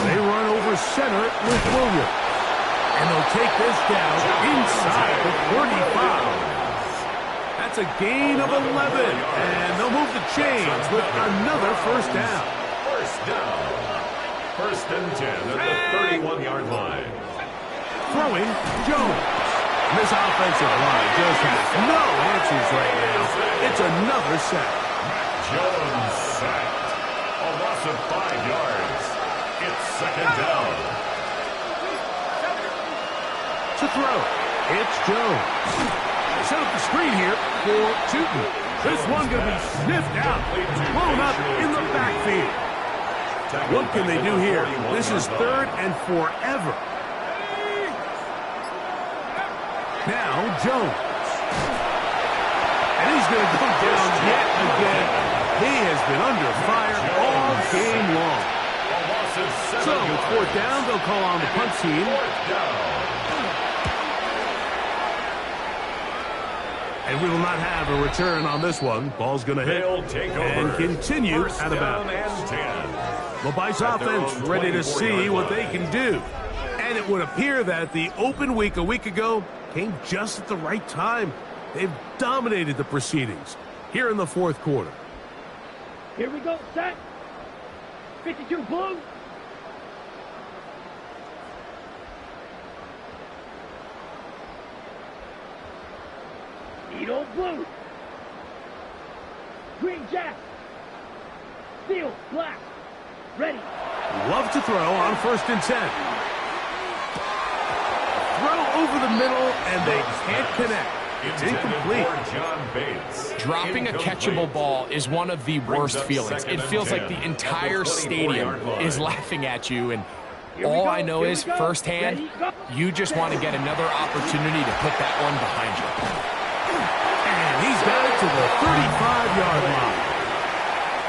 They run over center with Williams. And they'll take this down inside the 35. That's a gain of 11. And they'll move the chains with another first down. First down. First and 10 at the 31-yard line. Throwing Jones. And this offensive line just has no answers right now. It's another sack. Jones sacked. A loss of 5 yards. It's second down. To throw, it's Jones. They set up the screen here for Tootin. This one going to be sniffed out, blown up in the backfield. What can they do here? This is 3rd and forever. Now Jones. And he's going to go down yet again. He has been under fire all game long. So it's 4th down. They'll call on the punt team. And we will not have a return on this one. Ball's going to hit and continue out of bounds. The Bison offense ready to see what they can do. And it would appear that the open week a week ago came just at the right time. They've dominated the proceedings here in the 4th quarter. Here we go, set. 52 blue. Edo blue. Green jack. Steel black. Ready. Love to throw on 1st and 10. Throw over the middle, and they can't connect. It's incomplete. Dropping a catchable ball is one of the worst feelings. It feels like the entire stadium is laughing at you, and all I know is firsthand, you just want to get another opportunity to put that one behind you. And he's got it to the 35-yard line.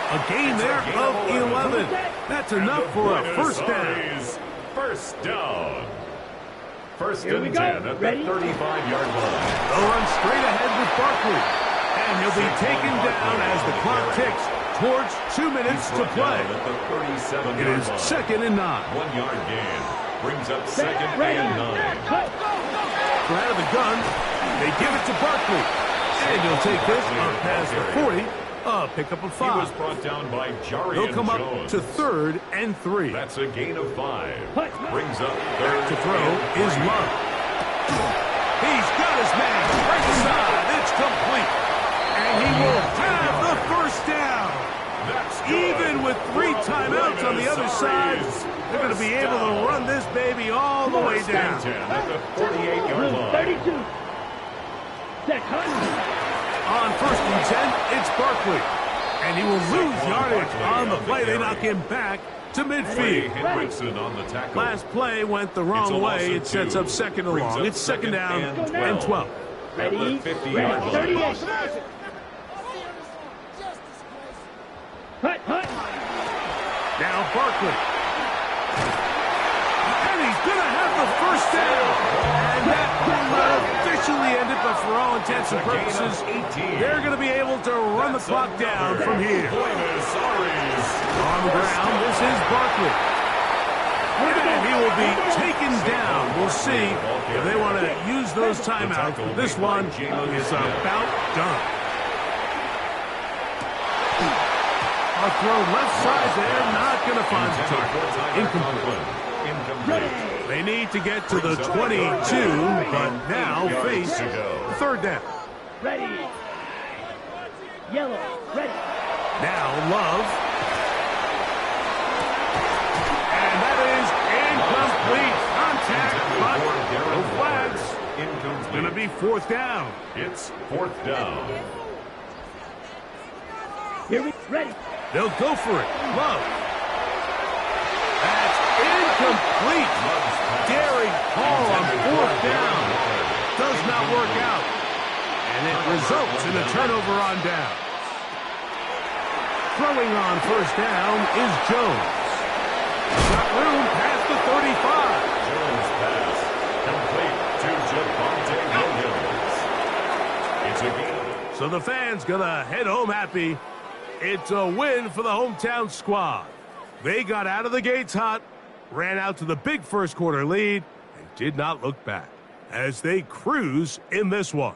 A gain there of 11. That's enough for a 1st down. First down. 1st and 10 at the 35-yard line. They'll run straight ahead with Barkley. And he'll be taken down as the clock ticks towards 2 minutes to play. It is 2nd and 9. 1-yard gain. Brings up 2nd and 9. Out of the gun, they give it to Barkley. And he'll take this up past the 40. Pickup of 5. He was brought down by Jarian They'll come up Jones. to 3rd and 3. That's a gain of 5. Brings up 3rd to throw is Love. He's got his man right side. It's complete. And he will have the 1st down. That's good. Even with 3 timeouts on the other side, they're going to be able to run this baby all the way down. At the 48-yard line. 32. Set hunt. On 1st and 10, it's Barkley. And he will lose yardage on the play. They knock him back to midfield. Hendrickson on the tackle. Last play went the wrong way. It sets up 2nd and long. It's 2nd down and 12. Ready. 50-yard line. 38. Hut, hut. Now Barkley. And he's going to have the 1st down. And that will not officially end it, but for all intents and purposes, they're going to be able to run the clock down from here. On the ground, this is Barkley. And he will be taken down. We'll see if they want to use those timeouts. This one is about done. A throw left side there, not going to find the target. Incomplete. They need to get to the 22, but now face 3rd down. Ready. Yellow. Ready. Now Love. And that is incomplete. Contact, but no flags. It's going to be 4th down. It's 4th down. Here we ready. They'll go for it. Love. That's incomplete. Daring call on 4th down. Does not work out. And it results in a turnover on down. Throwing on 1st down is Jones. Got room past the 35. Jones pass. Complete to Javonte Williams. It's a game. So the fans gonna head home happy. It's a win for the hometown squad. They got out of the gates hot, ran out to the big 1st quarter lead, and did not look back as they cruise in this one.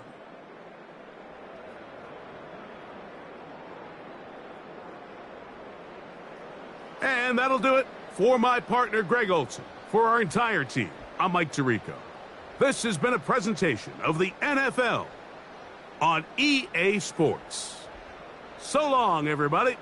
And that'll do it for my partner, Greg Olson. For our entire team, I'm Mike Tirico. This has been a presentation of the NFL on EA Sports. So long, everybody.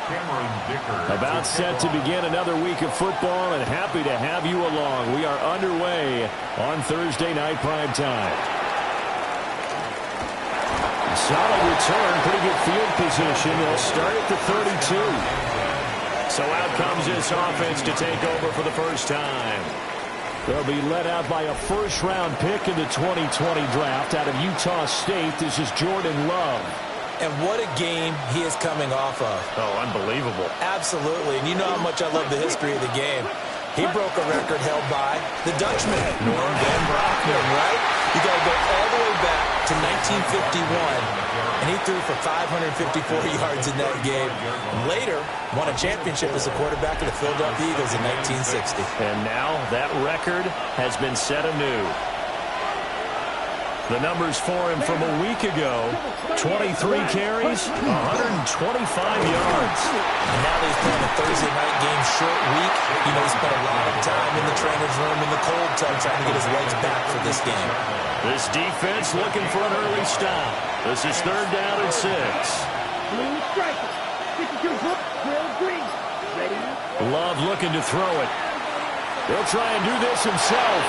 About set to begin another week of football, and happy to have you along. We are underway on Thursday night prime time. Solid return, pretty good field position. They'll start at the 32. So out comes this offense to take over for the first time. They'll be led out by a first-round pick in the 2020 draft out of Utah State. This is Jordan Love. And what a game he is coming off of. Oh, unbelievable. Absolutely. And you know how much I love the history of the game. He broke a record held by the Dutchman, Norm Van Brocklin, right? You got to go all the way back to 1951, and he threw for 554 yards in that game. And later, won a championship as a quarterback of the Philadelphia Eagles in 1960. And now that record has been set anew. The numbers for him from a week ago, 23 carries, 125 yards. And now that he's playing a Thursday night game short week, you know, he spent a lot of time in the trainer's room in the cold tub trying to get his legs back for this game. This defense looking for an early stop. This is 3rd down and 6. Love looking to throw it. He'll try and do this himself.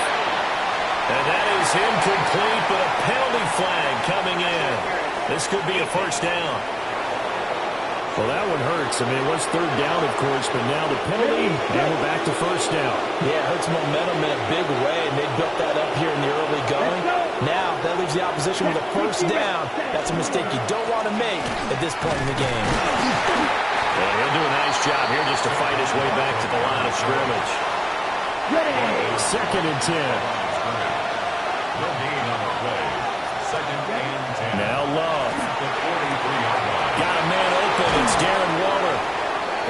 And that is incomplete, but a penalty flag coming in. This could be a first down. Well, that one hurts. I mean, it was 3rd down, of course, but now the penalty, and we're back to first down. Yeah, it hurts momentum in a big way, and they built that up here in the early going. Now, that leaves the opposition with a first down. That's a mistake you don't want to make at this point in the game. Yeah, he'll do a nice job here just to fight his way back to the line of scrimmage. 2nd and 10. Now Love. Got a man open. It's Darren Waller.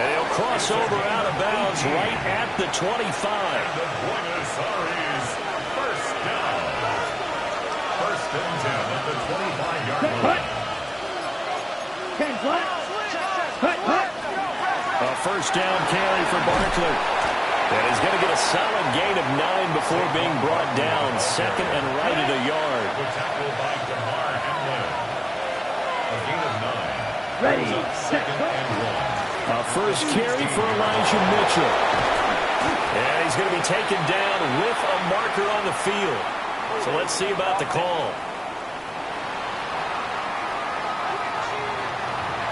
And he'll cross over out of bounds right at the 25. The Buenos Aires first down. 1st and 10 at the 25-yard line. A first down carry for Barkley. And he's going to get a solid gain of 9 before being brought down. 2nd and right at a yard. Tackled by DeMar Hamlin. A gain of 9. Ready, Second and 1. A first carry for Elijah Mitchell. And he's going to be taken down with a marker on the field. So let's see about the call.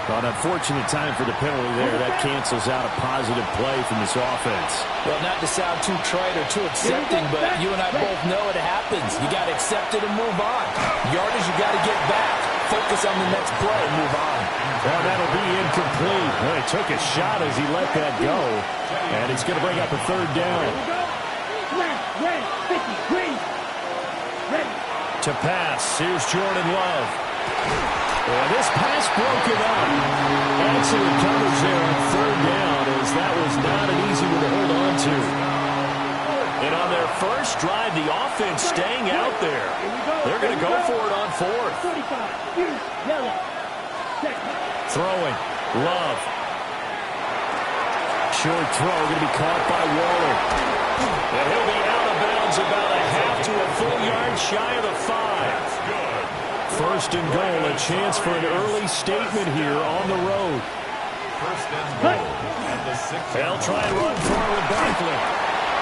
An unfortunate time for the penalty there. That cancels out a positive play from this offense. Well, not to sound too trite or too accepting, but you and I both know it happens. You got to accept it and move on. Yardage, you got to get back. Focus on the next play and move on. Well, that'll be incomplete. Well, he took a shot as he let that go. And it's going to bring up a 3rd down. To pass, here's Jordan Love. And this pass broken up. Excellent coverage there on 3rd down, as that was not an easy one to hold on to. And on their first drive, the offense staying out there. They're going to go for it on 4th. Throwing. Love. Short throw going to be caught by Waller. And he'll be out of bounds about a half to a full yard shy of the 5. 1st and goal, a chance for an early statement here on the road. 1st and goal at the 6. They'll try and run for it with Barkley.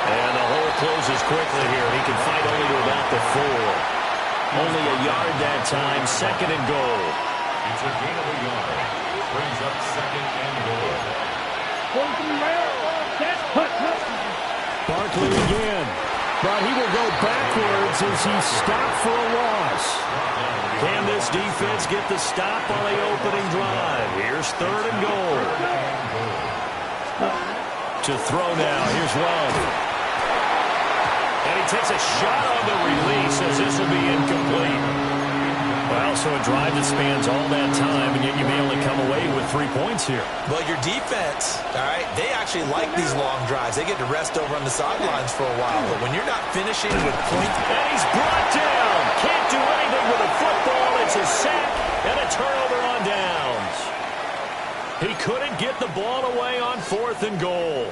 And the hole closes quickly here. He can fight only to about the 4. Only a yard that time, 2nd and goal. It's a gain of a yard. Brings up 2nd and goal. Barkley again. But he will go backwards as he's stopped for a loss. Can this defense get the stop on the opening drive? Here's 3rd and goal. To throw now. Here's Love. And he takes a shot on the release as this will be incomplete. Well, so a drive that spans all that time, and yet you may only come away with 3 points here. Well, your defense, all right, they actually like these long drives. They get to rest over on the sidelines for a while. But when you're not finishing with points... And he's brought down. Can't do anything with a football. It's a sack and a turnover on downs. He couldn't get the ball away on 4th and goal.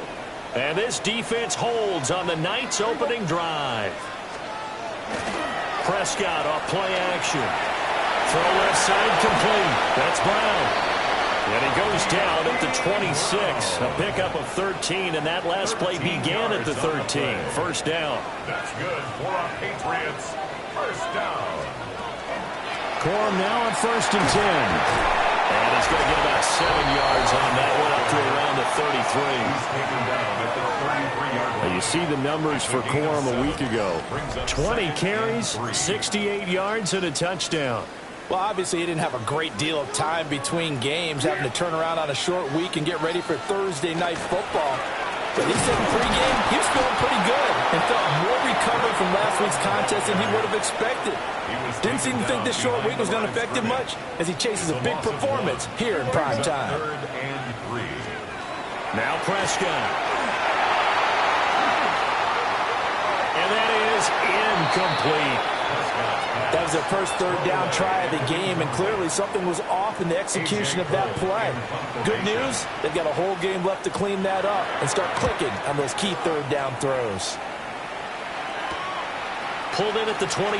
And this defense holds on the night's opening drive. Prescott off play action. Throw left side complete. That's Brown. And he goes down at the 26. A pickup of 13, and that last play began at the 13. First down. That's good for our Patriots. First down. Corum now on 1st and 10. And he's going to get about 7 yards on that one up to around the 33. He's taken down at the 33-yard line. You see the numbers for Corum a week ago. 20 carries, 68 yards, and a touchdown. Well, obviously, he didn't have a great deal of time between games, having to turn around on a short week and get ready for Thursday night football. But he said in pregame, he was feeling pretty good and felt more recovered from last week's contest than he would have expected. Didn't seem to think this short week was going to affect him much as he chases a big performance here in prime time. Now Prescott. And that is incomplete. That was their first third down try of the game, and clearly something was off in the execution of that play. Good news, they've got a whole game left to clean that up and start clicking on those key third down throws. Pulled in at the 24.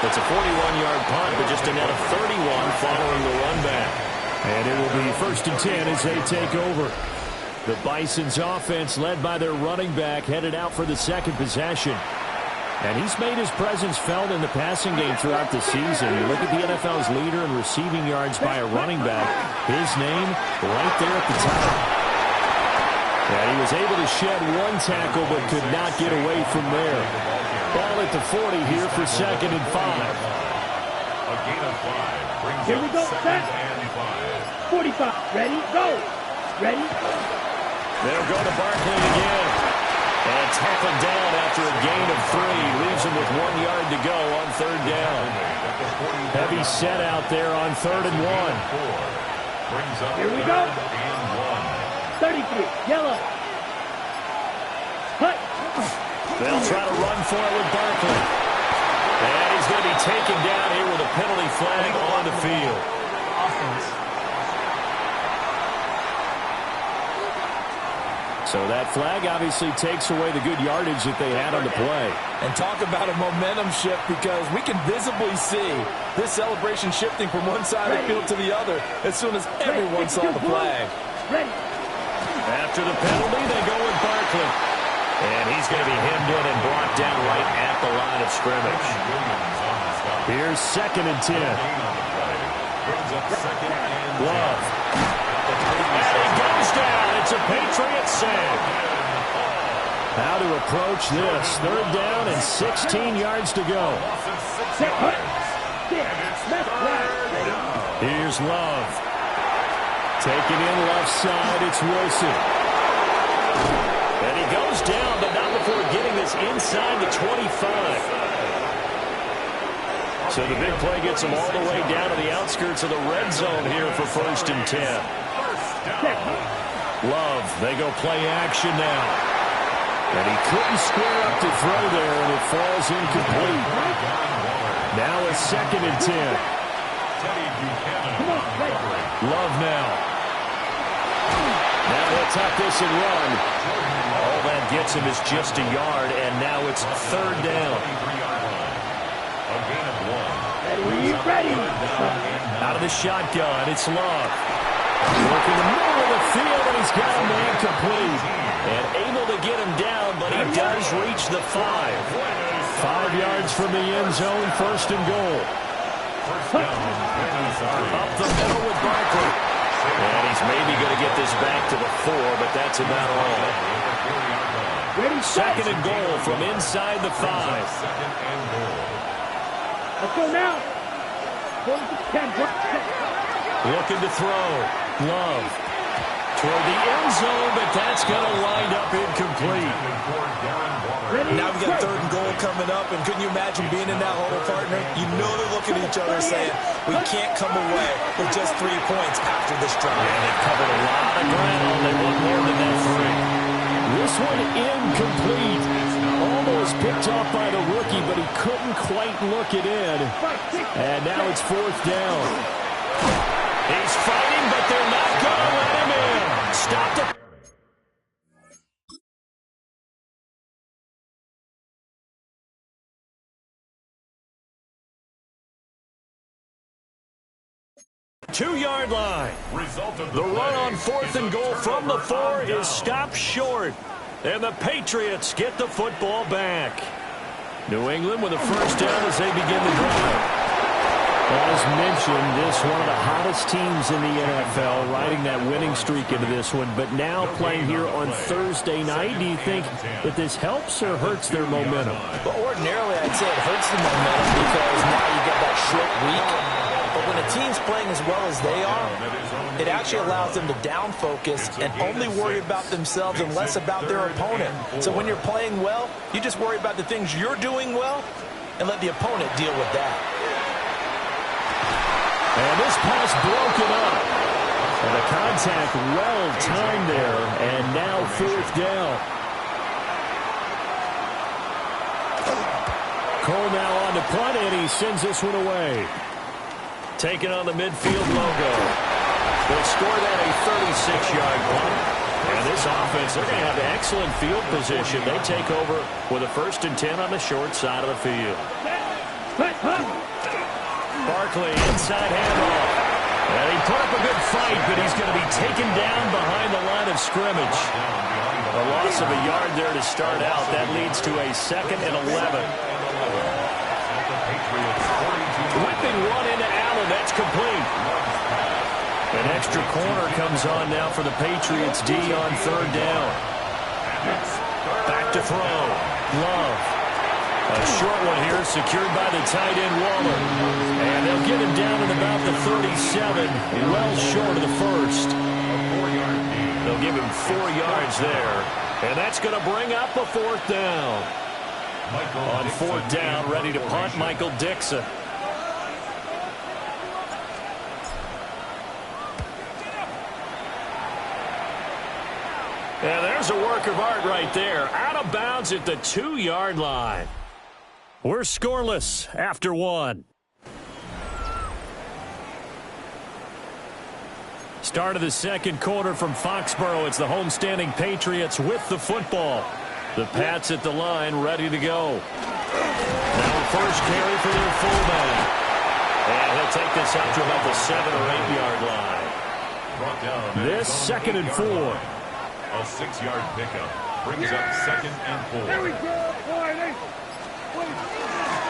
That's a 41-yard punt, but just a net of 31 following the run back. And it will be 1st and 10 as they take over. The Bison's offense, led by their running back, headed out for the second possession. And he's made his presence felt in the passing game throughout the season. You look at the NFL's leader in receiving yards by a running back. His name right there at the top. And he was able to shed one tackle but could not get away from there. Ball at the 40 here for 2nd and 5. A gain of 5 brings Here we go, set. 45. Ready, go. Ready. They'll go to Barkley again. And tackled down after a gain of 3. Leaves him with 1 yard to go on 3rd down. Heavy set out there on 3rd and 1. Here we go. 33. Yellow. Cut. They'll try to run for it with Barkley. And he's going to be taken down here with a penalty flag on the field. So that flag obviously takes away the good yardage that they had on the play. And talk about a momentum shift, because we can visibly see this celebration shifting from one side of the field to the other as soon as everyone saw the flag. After the penalty, they go with Barkley. And he's going to be hemmed in and brought down right at the line of scrimmage. Here's 2nd and 10. Love. And he goes down. It's a Patriot save. How to approach this. 3rd down and 16 yards to go. Here's Love. Taken in left side, it's Wilson. And he goes down, but not before getting this inside the 25. So the big play gets him all the way down to the outskirts of the red zone here for 1st and 10. Love, they go play action now. And he couldn't square up to throw there, and it falls incomplete. Now it's 2nd and 10. Love now. Now they'll tuck this and run. All that gets him is just a yard, and now it's 3rd down. Ready. Out of the shotgun, it's Love. Working the middle of the field, and he's got a man complete. And able to get him down, but he does reach the 5. 5 yards from the end zone, 1st and goal. Up the middle with Barkley. And he's maybe going to get this back to the 4, but that's about all. 2nd and goal from inside the 5. Let's go now. Looking to throw. Love. Toward the end zone, but that's going to wind up incomplete. Now we've got 3rd and goal coming up, and couldn't you imagine being in that huddle, partner? You know they're looking at each other saying, we can't come away with just 3 points after this drive. And they've covered a lot of ground. They want more than that 3. This one incomplete. Almost picked off by the rookie, but he couldn't quite look it in. And now it's 4th down. He's fighting, but they're not going to let him in. Stop the... 2-yard line. The run on 4th and goal from the 4 is stopped short. And the Patriots get the football back. New England with a first down as they begin the drive. As mentioned, this one of the hottest teams in the NFL, riding that winning streak into this one, but now playing here on Thursday night. Do you think that this helps or hurts their momentum? But ordinarily, I'd say it hurts the momentum because now you get that short week. But when a team's playing as well as they are, it actually allows them to down focus and only worry about themselves and less about their opponent. So when you're playing well, you just worry about the things you're doing well and let the opponent deal with that. And this pass broken up. And the contact well timed there. And now 4th down. Cole now on to punt, and he sends this one away. Taking on the midfield logo. They'll score that a 36-yard punt. And this offense, they're going to have excellent field position. They take over with a 1st and 10 on the short side of the field. Barkley, inside handoff. And he put up a good fight, but he's going to be taken down behind the line of scrimmage. A loss of a yard there to start out. That leads to a 2nd and 11. Whipping one into Allen. That's complete. An extra corner comes on now for the Patriots D on 3rd down. Back to throw. Love. A short one here, secured by the tight end Waller. And they'll get him down at about the 37, well short of the 1st. They'll give him 4 yards there. And that's going to bring up a 4th down. On 4th down, ready to punt, Michael Dixon. And there's a work of art right there. Out of bounds at the 2-yard line. We're scoreless after 1. Start of the 2nd quarter from Foxborough. It's the homestanding Patriots with the football. The Pats at the line, ready to go. Now first carry for their fullback. And he'll take this out to about the 7 or 8 yard line. This 2nd and 4. A 6-yard pickup brings up 2nd and 4. There we go, boy.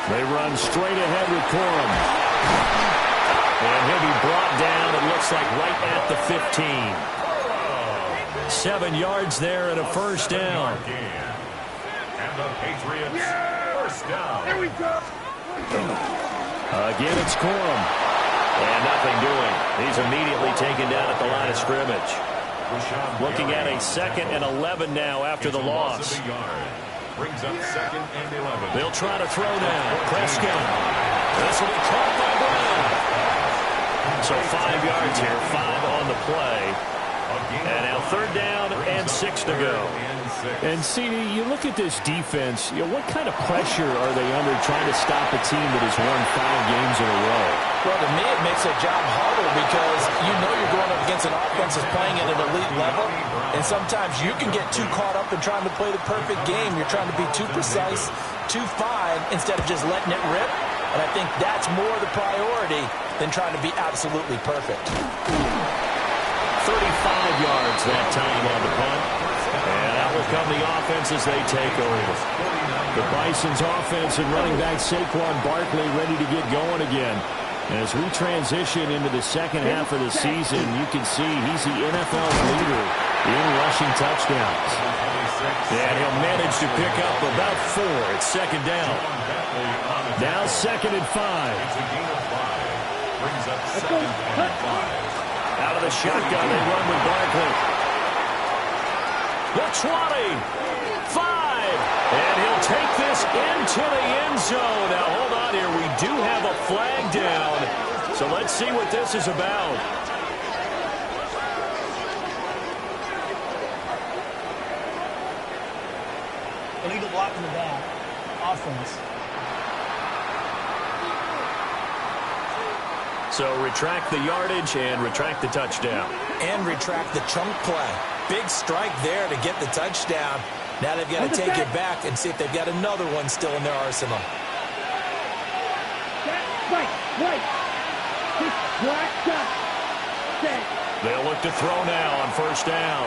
They run straight ahead with Corum. And he'll be brought down, it looks like, right at the 15. 7 yards there and a first down. And the Patriots first down. There we go. Again, it's Corum. And nothing doing. He's immediately taken down at the line of scrimmage. Looking at a 2nd and 11 now after the loss. Brings up 2nd and 11. They'll try to throw now. Prescott. This will be caught by Brown. So 5 yards here, 5 on the play. And now 3rd down and 6 to go. And CD, you look at this defense, what kind of pressure are they under trying to stop a team that has won 5 games in a row? Well, to me, it makes their job harder because you know you're going up against an offense that's playing at an elite level, and sometimes you can get too caught up in trying to play the perfect game. You're trying to be too precise, too fine, instead of just letting it rip, and I think that's more the priority than trying to be absolutely perfect. 35 yards that time on the punt. And out will come the offense as they take over. The Bison's offense and running back Saquon Barkley ready to get going again. As we transition into the 2nd half of the season, you can see he's the NFL leader in rushing touchdowns. And he'll manage to pick up about 4 at 2nd down. Now 2nd and 5. Brings up 2nd and 5. Out of the shotgun, they run with Barkley. The 20, 5, and he'll take this into the end zone. Now, hold on here. We do have a flag down, so let's see what this is about. Illegal block in the back. Offense. So retract the yardage and retract the touchdown. And retract the chunk play. Big strike there to get the touchdown. Now they've got to take it back and see if they've got another one still in their arsenal. Right. Just blacked up. They'll look to throw now on first down.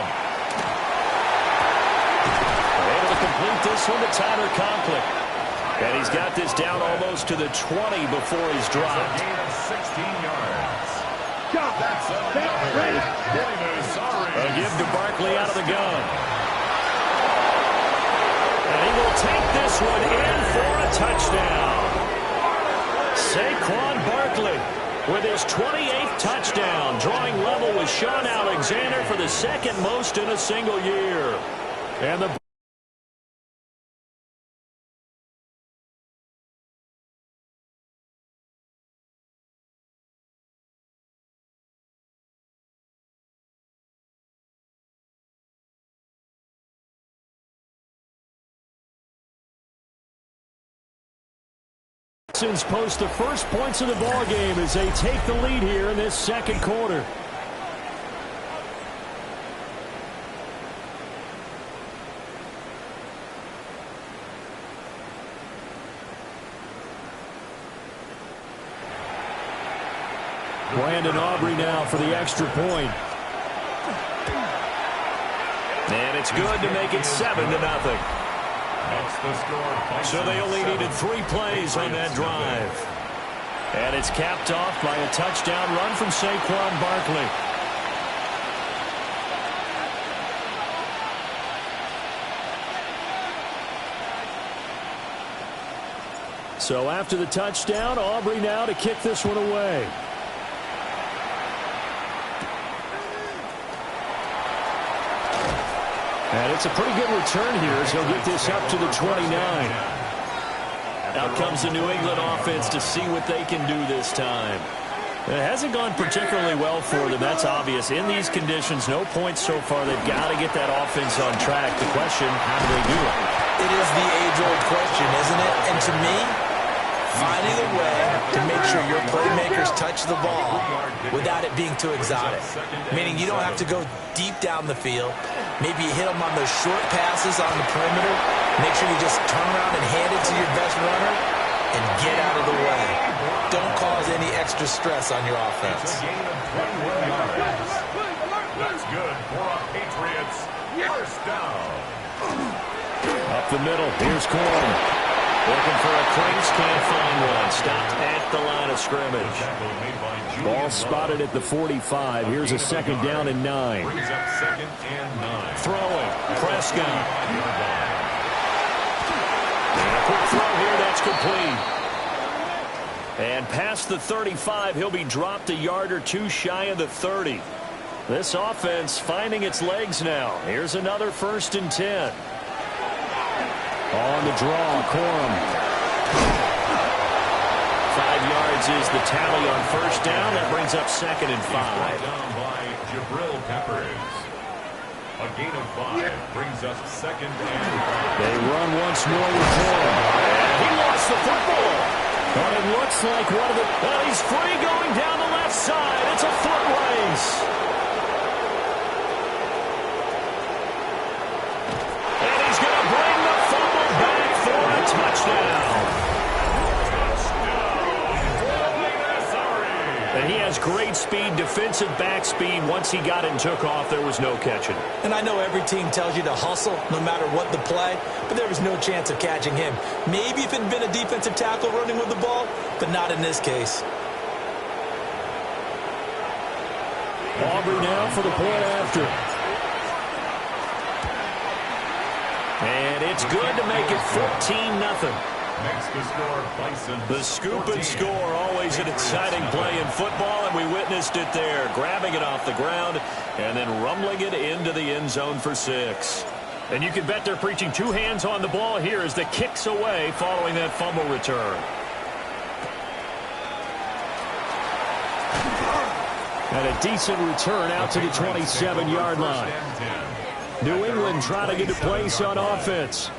They're able to complete this one to Tyler Conklin. And he's got this down almost to the 20 before he's dropped. Gain of 16 yards. A give to Barkley out of the gun. And he will take this one in for a touchdown. Saquon Barkley with his 28th touchdown, drawing level with Sean Alexander for the second most in a single year. And the post the first points of the ball game as they take the lead here in this second quarter. Brandon Aubrey now for the extra point. And it's good to make it 7-0. So they only needed 3 plays on that drive. And it's capped off by a touchdown run from Saquon Barkley. So after the touchdown, Aubrey now to kick this one away. And it's a pretty good return here as he'll get this up to the 29. Out comes the New England offense to see what they can do this time. It hasn't gone particularly well for them. That's obvious. In these conditions, no points so far. They've got to get that offense on track. The question, how do they do it? It is the age-old question, isn't it? And to me, finding a way to make sure your playmakers touch the ball without it being too exotic. Meaning you don't have to go deep down the field. Maybe you hit them on those short passes on the perimeter. Make sure you just turn around and hand it to your best runner and get out of the way. Don't cause any extra stress on your offense. It's a gain of 21 yards. That's good for a Patriots first down. Up the middle, here's Corum. Looking for a crease, can't find one. Stopped at the line of scrimmage. Ball spotted at the 45. Here's a second down and 9. Brings up second and 9. Throwing, Prescott. And a quick throw here, that's complete. And past the 35, he'll be dropped a yard or 2 shy of the 30. This offense finding its legs now. Here's another 1st and 10. On the draw, Corum. 5 yards is the tally on first down. That brings up second and 5. Down by Jabril Peppers. A gain of 5 brings us second and 5. They run once more with Corum. And he lost the football. But it looks like one of the... Well, he's free going down the left side. It's a foot race. Touchdown. And he has great speed, defensive back speed. Once he got it and took off, there was no catching. And I know every team tells you to hustle no matter what the play, but there was no chance of catching him. Maybe if it had been a defensive tackle running with the ball, but not in this case. Aubrey now for the point after. And it's good to make it 14-0. Makes the score Bison. The scoop and score, always an exciting play in football, and we witnessed it there. Grabbing it off the ground and then rumbling it into the end zone for 6. And you can bet they're preaching 2 hands on the ball here as the kick's away following that fumble return. And a decent return out to the 27-yard line. New England trying to get a place on offense.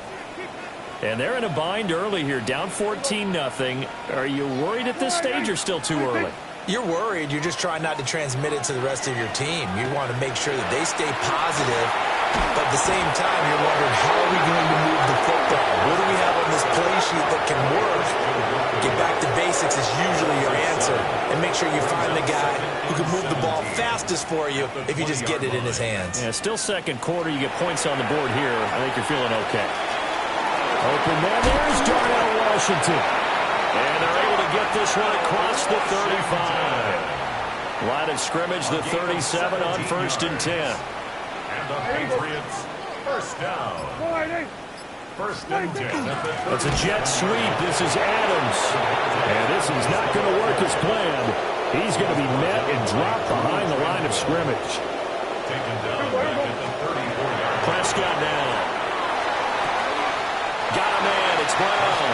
And they're in a bind early here, down 14-0. Are you worried at this stage or still too early? You're worried. You're just trying not to transmit it to the rest of your team. You want to make sure that they stay positive But at the same time, you're wondering, how are we going to move the football? What do we have on this play sheet that can work? Get back to basics is usually your answer. And make sure you find the guy who can move the ball fastest for you if you just get it in his hands. Yeah, still second quarter. You get points on the board here. I think you're feeling okay. Open man. There's Darnell Washington. And they're able to get this one across the 35. Line of scrimmage, the 37 on 1st and 10. And the Patriots, first down. First and 10. It's a jet sweep. This is Adams. And this is not going to work as planned. He's going to be met and dropped behind the line of scrimmage. Taken down back at the 34-yard. Prescott now. Got a man. It's Brown.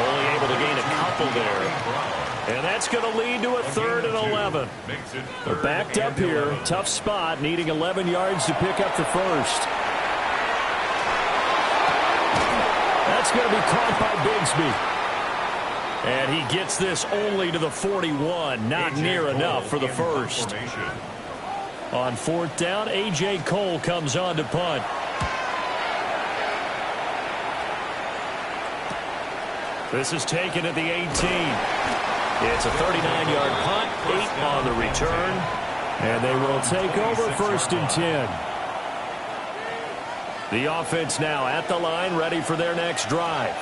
Only able to gain a couple there. And that's going to lead to a 3rd and 11. They're backed up here. Tough spot. Needing 11 yards to pick up the first. That's going to be caught by Bigsby. And he gets this only to the 41. Not near enough for the first. On 4th down, A.J. Cole comes on to punt. This is taken at the 18. It's a 39-yard punt, 8 on the return. And they will take over 1st and 10. The offense now at the line, ready for their next drive.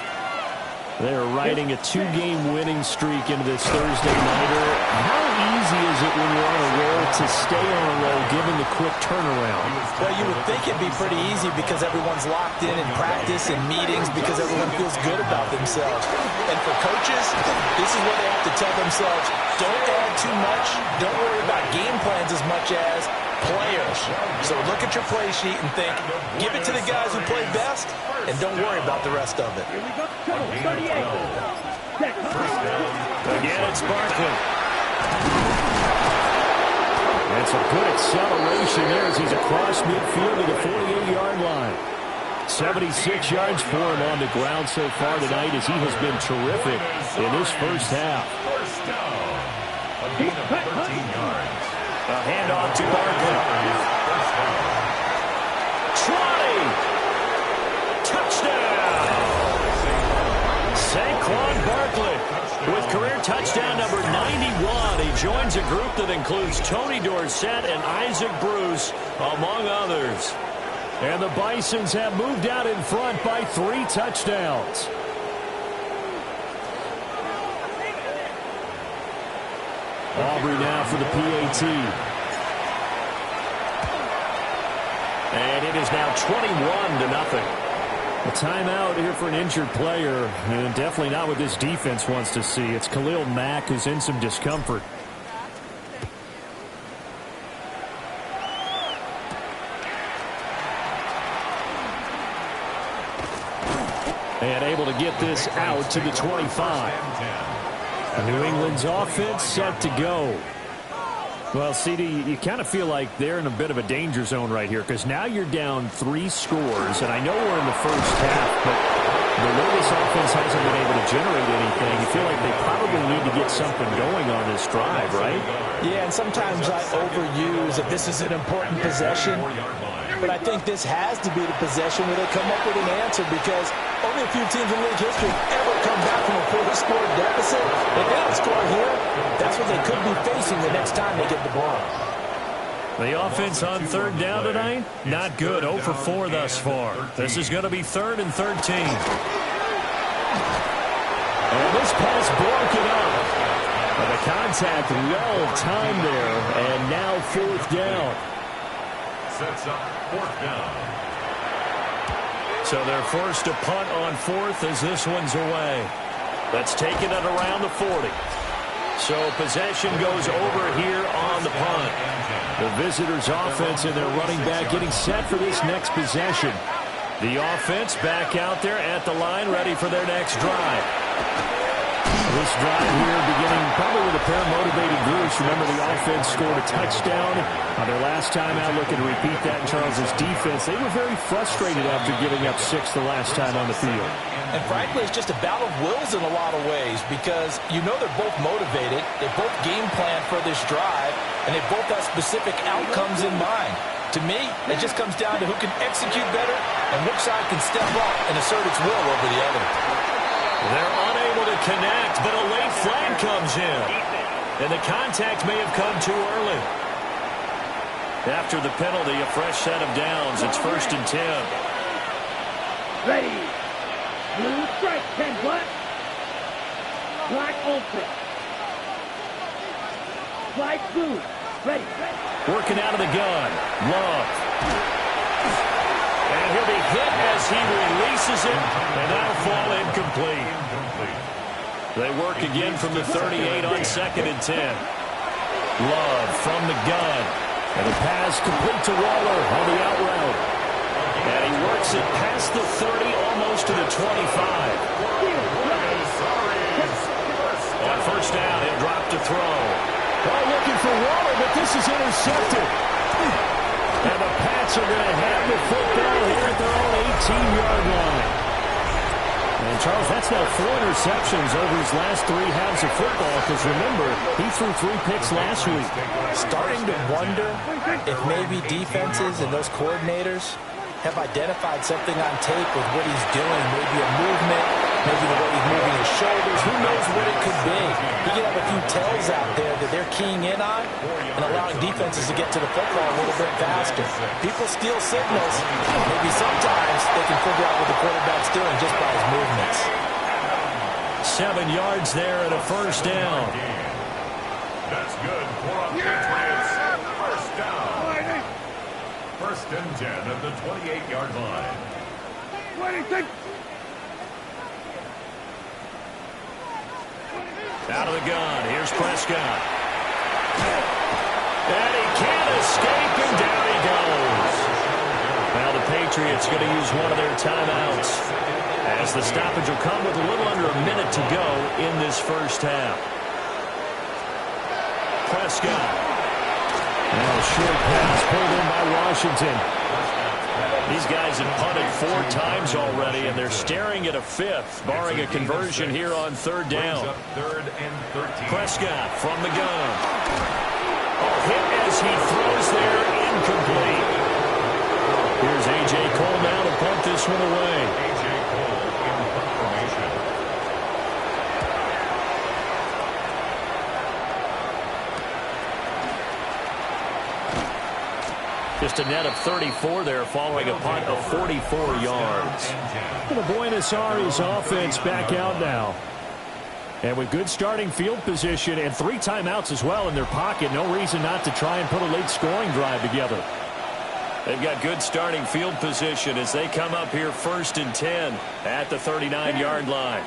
They're riding a 2-game winning streak into this Thursday nighter. How easy is it when you're on a roll to stay on a roll given the quick turnaround? Well, you would think it'd be pretty easy because everyone's locked in practice and meetings because everyone feels good about themselves. And for coaches, this is what they have to tell themselves. Don't add too much. Don't worry about game plans as much as players. So look at your play sheet and think, give it to the guys who play best, and don't worry about the rest of it. Again, it's Barkley. That's a good acceleration there as he's across midfield to the 48-yard line. 76 yards for him on the ground so far tonight as he has been terrific in this first half. First down. A gain of 13 yards. A handoff to Barkley. Trotty. Touchdown. Saquon Barkley with career touchdown number 91. He joins a group that includes Tony Dorsett and Isaac Bruce, among others. And the Bisons have moved out in front by 3 touchdowns. Aubrey now for the PAT. And it is now 21-0. A timeout here for an injured player, and definitely not what this defense wants to see. It's Khalil Mack who's in some discomfort. And able to get this out to the 25. New England's offense set to go. Well, CD, you kind of feel like they're in a bit of a danger zone right here because now you're down 3 scores, and I know we're in the first half, but the way this offense hasn't been able to generate anything, you feel like they probably need to get something going on this drive, right? Yeah, and sometimes I overuse that this is an important possession, but I think this has to be the possession where they come up with an answer because only a few teams in league history ever come back from a 4-score deficit. They got to score here. That's what they could be facing the next time they get the ball. The offense on 3rd down tonight, not good. 0 for 4 thus far. This is going to be 3rd and 13. And this pass broken up. But the contact well timed there, and now 4th down. Sets up 4th down. So they're forced to punt on 4th as this one's away. That's taken at around the 40. So possession goes over here on the punt. The visitors' offense and their running back getting set for this next possession. The offense back out there at the line, ready for their next drive. This drive here beginning probably with a pair of motivated groups. Remember, the offense scored a touchdown on their last time out, looking to repeat that in Charles's defense. They were very frustrated after giving up 6 the last time on the field. And frankly, it's just a battle of wills in a lot of ways because you know they're both motivated, they both game plan for this drive, and they both have specific outcomes in mind. To me, it just comes down to who can execute better and which side can step up and assert its will over the other. They're unable to connect, but a late flag comes in. And the contact may have come too early. After the penalty, a fresh set of downs. It's 1st and 10. Ready. Blue strike, 10 black. Black ultra. Black blue. Ready. Working out of the gun. Love. And he'll be hit as he releases it, and that'll fall incomplete. They work again from the 38 on 2nd and 10. Love from the gun. And a pass complete to Waller on the out route. And he works it past the 30, almost to the 25. On 1st down, he'll drop to throw. Well, looking for Waller, but this is intercepted. And the Pats are going to have the football here at their own 18-yard line. And, Charles, that's now 4 interceptions over his last 3 halves of football, because, remember, he threw 3 picks last week. Starting to wonder if maybe defenses and those coordinators have identified something on tape with what he's doing, maybe a movement, maybe the way he's moving his shoulders. Who knows what it could be? He could have a few tells out there that they're keying in on and allowing defenses to get to the football a little bit faster. People steal signals. Maybe sometimes they can figure out what the quarterback's doing just by his movements. 7 yards there and a 1st down. That's good for a Patriots. 1st down. 1st and 10 at the 28-yard line. 26. Out of the gun. Here's Prescott. And he can't escape, and down he goes. Now the Patriots going to use one of their timeouts, as the stoppage will come with a little under a minute to go in this 1st half. Prescott. Now a short pass pulled in by Washington. These guys have punted 4 times already, and they're staring at a 5th, barring a conversion here on 3rd down. 3rd and 13. Prescott from the gun. Hit as he throws there, incomplete. Here's A.J. Cole now to punt this one away. A.J. Cole in punt formation. Just a net of 34 there following a punt of 44 yards. The Buenos Aires offense back out now. And with good starting field position and 3 timeouts as well in their pocket, no reason not to try and put a late scoring drive together. They've got good starting field position as they come up here 1st and 10 at the 39-yard line.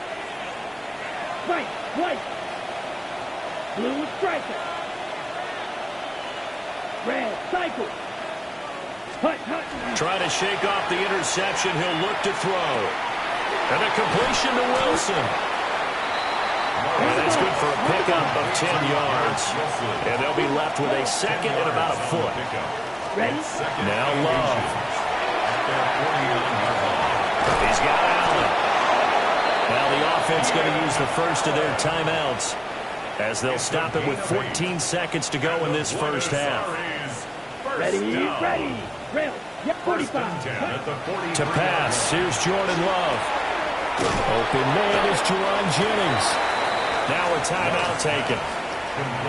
White. Blue striker. Red cycle. Trying to shake off the interception. He'll look to throw. And a completion to Wilson. And that's good for a pickup of 10 yards. And they'll be left with a 2nd and about a foot. Now Love. He's got Allen. Now the offense going to use the 1st of their timeouts, as they'll stop it with 14 seconds to go in this 1st half. Ready. Rail. Yep, 45. To pass, here's Jordan Love. Open man is Jerron Jennings. Now a timeout taken.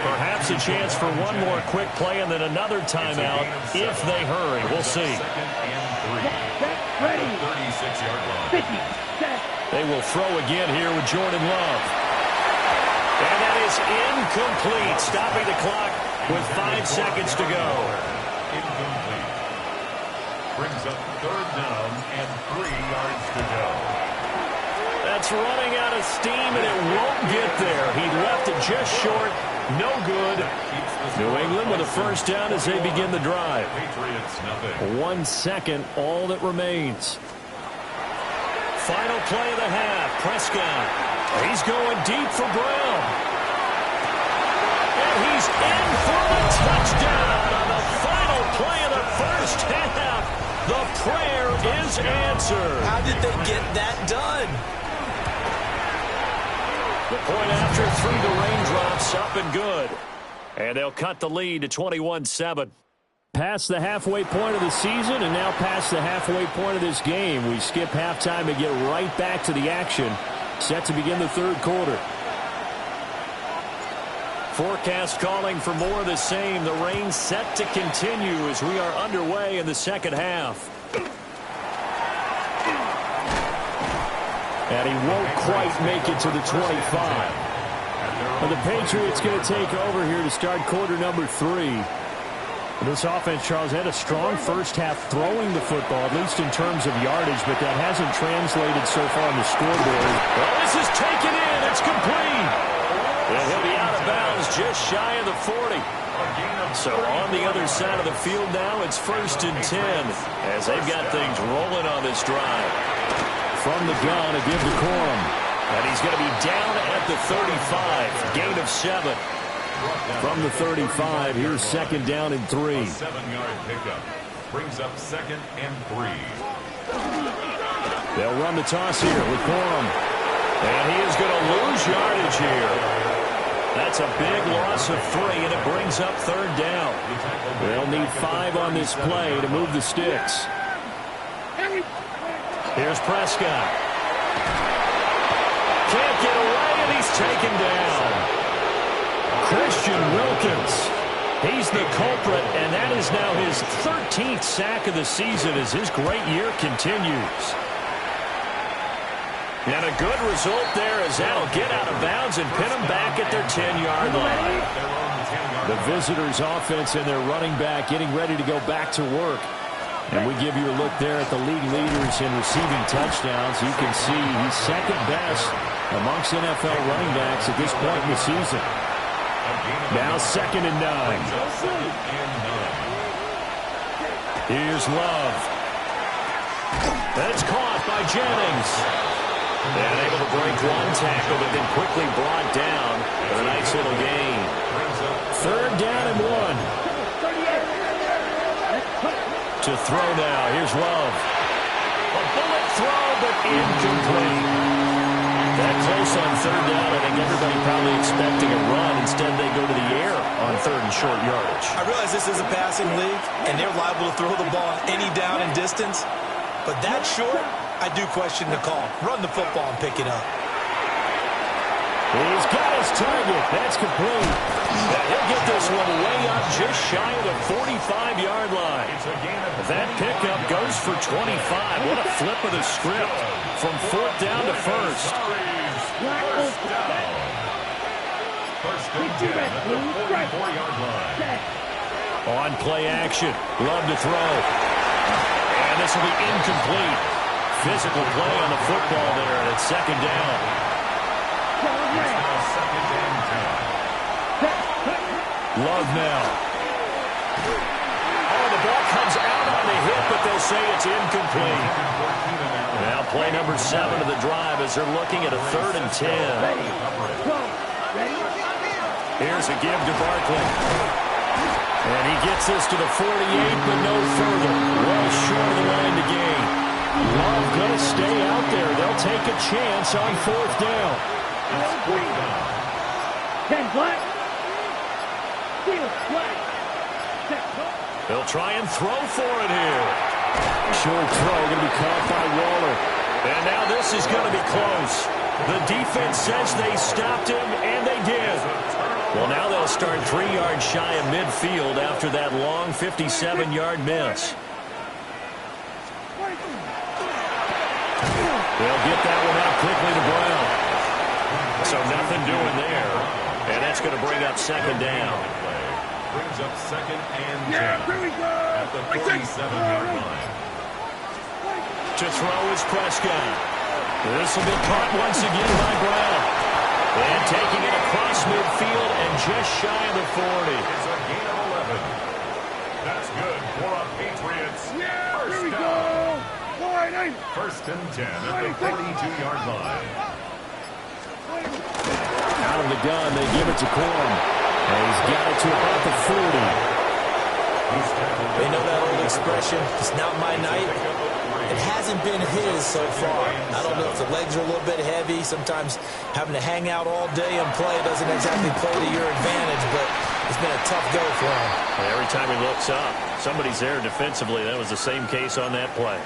Perhaps a chance for one more quick play and then another timeout if they hurry. We'll see. Ready. 36-yard line. 50. They will throw again here with Jordan Love. And that is incomplete, stopping the clock with 5 seconds to go. Incomplete. Brings up 3rd down and 3 yards to go. That's running out of steam, and it won't get there. He left it just short. No good. New England with a 1st down as they begin the drive. Patriots nothing. 1 second, all that remains. Final play of the half. Prescott. He's going deep for Brown. And he's in for the touchdown on the final play of the 1st half. The prayer is answered. How did they get that done? The point after through the raindrops, up and good. And they'll cut the lead to 21-7. Past the halfway point of the season and now past the halfway point of this game. We skip halftime and get right back to the action. Set to begin the third quarter. Forecast calling for more of the same. The rain set to continue as we are underway in the second half. And he won't quite make it to the 25. And the Patriots going to take over here to start quarter number 3. This offense, Charles, had a strong first half throwing the football, at least in terms of yardage, but that hasn't translated so far on the scoreboard. Well, this is taken in. It's complete. And he'll be out of bounds just shy of the 40. So on the other side of the field now, it's 1st and 10 as they've got things rolling on this drive. From the gun, a give to Corum. And he's going to be down at the 35. Gain of 7. From the 35, here's 2nd down and 3. A 7-yard pickup brings up 2nd and 3. They'll run the toss here with Corum. And he is going to lose yardage here. That's a big loss of 3, and it brings up 3rd down. They'll need 5 on this play to move the sticks. Here's Prescott. Can't get away, and he's taken down. Christian Wilkins. He's the culprit, and that is now his 13th sack of the season as his great year continues. And a good result there as that'll get out of bounds and pin them back at their 10-yard line. The visitors' offense and their running back getting ready to go back to work. And we give you a look there at the league leaders in receiving touchdowns. You can see he's 2nd best amongst NFL running backs at this point in the season. Now 2nd and 9. Here's Love. That's caught by Jennings. And able to break one tackle, but then quickly brought down for a nice little gain. 3rd down and 1. To throw now. Here's Love. A bullet throw, but incomplete. That close on 3rd down. I think everybody probably expecting a run. Instead, they go to the air on 3rd and short yardage. I realize this is a passing league, and they're liable to throw the ball any down and distance. But that short, I do question the call. Run the football and pick it up. He's got his target. That's complete. And he'll get this one way up just shy of the 45-yard line. That pickup goes for 25. What a flip of the script from 4th down to 1st. First and 10 at the 44-yard line. On play action. Love to throw. And this will be incomplete. Physical play on the football there, and it's 2nd down. Love now. Oh, the ball comes out on the hit, but they'll say it's incomplete. Now play number 7 of the drive as they're looking at a 3rd and 10. Here's a give to Barkley. And he gets this to the 48, but no further. Well short of the line to gain. Love going to stay out there. They'll take a chance on 4th down. 10 flat. They'll try and throw for it here. Short throw going to be caught by Waller. And now this is going to be close. The defense says they stopped him, and they did. Well, now they'll start 3 yards shy of midfield after that long 57-yard miss. They'll get that one out quickly to Brown. So nothing doing there. And that's going to bring up 2nd down. Brings up 2nd and 10 at the 47-yard line. To throw is Prescott. This will be caught once again by Brown. And taking it across midfield and just shy of the 40. It's a gain of 11. That's good for a Patriots. First down. 1st and 10 at the 42-yard line. Out of the gun, they give it to Corum. And he's got it to about the 40. They know that old expression, it's not my night. It hasn't been his so far. I don't know if the legs are a little bit heavy. Sometimes having to hang out all day and play doesn't exactly play to your advantage, but It's been a tough go for him. Every time he looks up, somebody's there defensively. That was the same case on that play.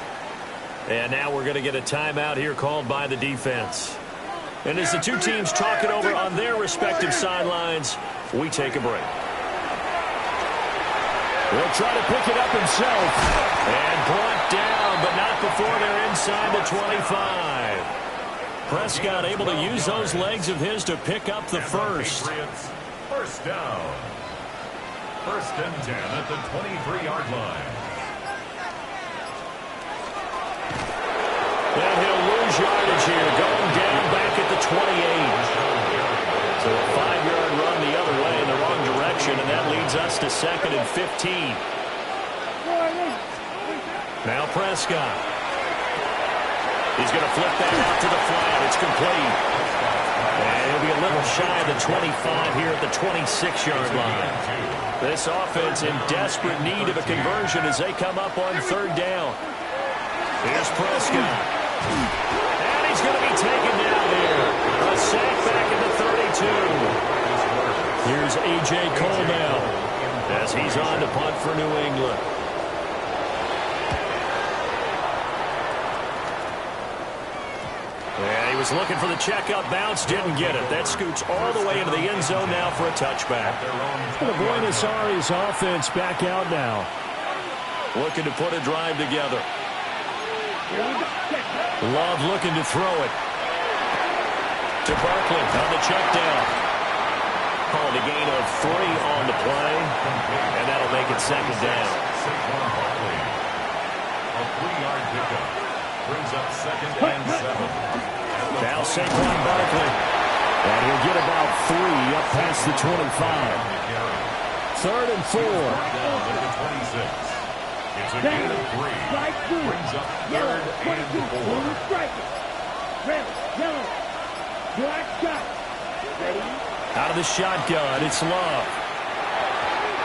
And now we're going to get a timeout here called by the defense. And as the two teams talk it over on their respective sidelines, we take a break. He'll try to pick it up himself. And brought down, but not before they're inside the 25. Prescott able to use those legs of his to pick up the first. First down. First and 10 at the 23-yard line. And he'll lose yardage here, going down back at the 28. So a 5-yard run the other way in the wrong direction, and that leads us to 2nd and 15. Now Prescott. He's going to flip that out to the flat. It's complete. And he'll be a little shy of the 25 here at the 26-yard line. This offense in desperate need of a conversion as they come up on 3rd down. Here's Prescott. And he's going to be taken down here. A sack back at the 32. Here's A.J. Cole now as he's on to punt for New England. And he was looking for the checkup bounce, didn't get it. That scoots all the way into the end zone now for a touchback. The Buenos Aires offense back out now. Looking to put a drive together. Love looking to throw it. To Barkley on the check down. Called a gain of 3 on the play. And that'll make it 2nd down. A 3-yard pickup. Brings up 2nd and 7. Now Saquon Barkley. And he'll get about 3 up past the 25. 3rd and 4. Down at the 26. It's a gain of 3. Brings up 3rd and 4. Out of the shotgun, it's Love.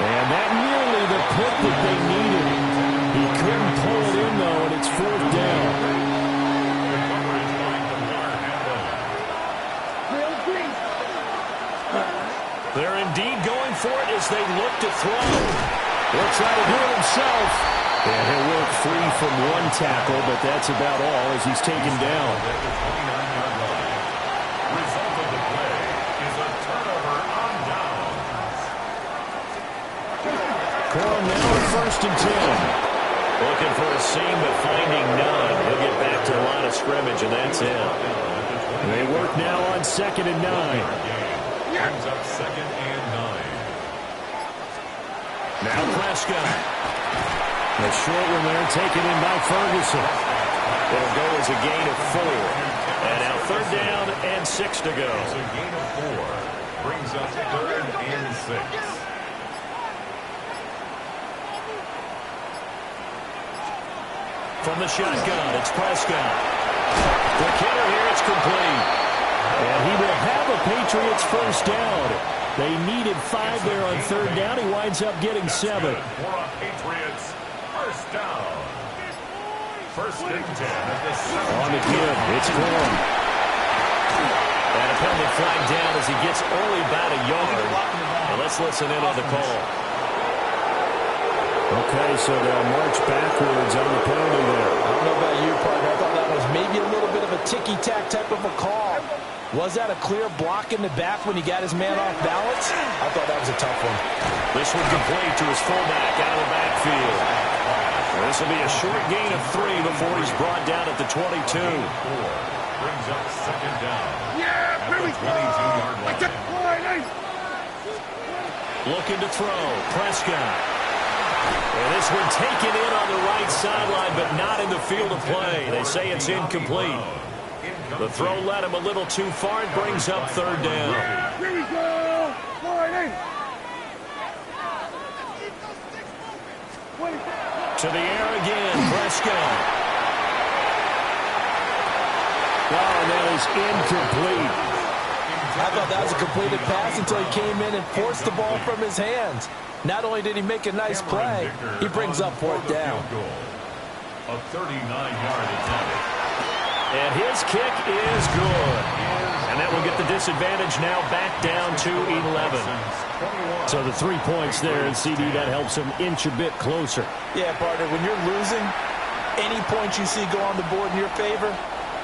And that nearly the pick that they needed. He couldn't pull it in, though, and it's 4th down. They're indeed going for it as they look to throw. He'll try to do it himself. And he'll work free from 1 tackle, but that's about all as he's taken down. Result of the play is a turnover on downs. Corum now at 1st and 10. Looking for a seam, but finding none. He'll get back to the line of scrimmage, and that's it. They work now on 2nd and 9. Brings up 2nd and 9. Now Prescott. A short one there taken in by Ferguson. It'll go as a gain of 4. And now 3rd down and 6 to go. It's a gain of 4. Brings up 3rd and 6. From the shotgun, it's Prescott. The kicker here, it's complete. And he will have a Patriots 1st down. They needed 5 there on 3rd down. He winds up getting 7. For a Patriots 1st down. 1st and 10 at the 7. On the give, it's Corum. And a penalty flag down as he gets only about a yard. And let's listen in on the call. Okay, so they'll march backwards on the penalty there. I don't know about you, partner. I thought that was maybe a little bit of a ticky-tack type of a call. Was that a clear block in the back when he got his man off balance? I thought that was a tough one. This one complete to his fullback out of the backfield. And this will be a short gain of 3 before he's brought down at the 22. Brings up 2nd down. Yeah, at the 22-yard line. Looking to throw. Prescott. And this one taken in on the right sideline, but not in the field of play. They say it's incomplete. The throw led him a little too far. It brings up 3rd down. Here we go. To the air again, Prescott. Wow, that is incomplete. I thought that was a completed pass until he came in and forced the ball from his hands. Not only did he make a nice play, he brings up 4th down. A 39-yard attempt. And his kick is good. And that will get the disadvantage now back down to 11. So the 3 points there, and CD, that helps them inch a bit closer. Yeah, partner, when you're losing, any points you see go on the board in your favor,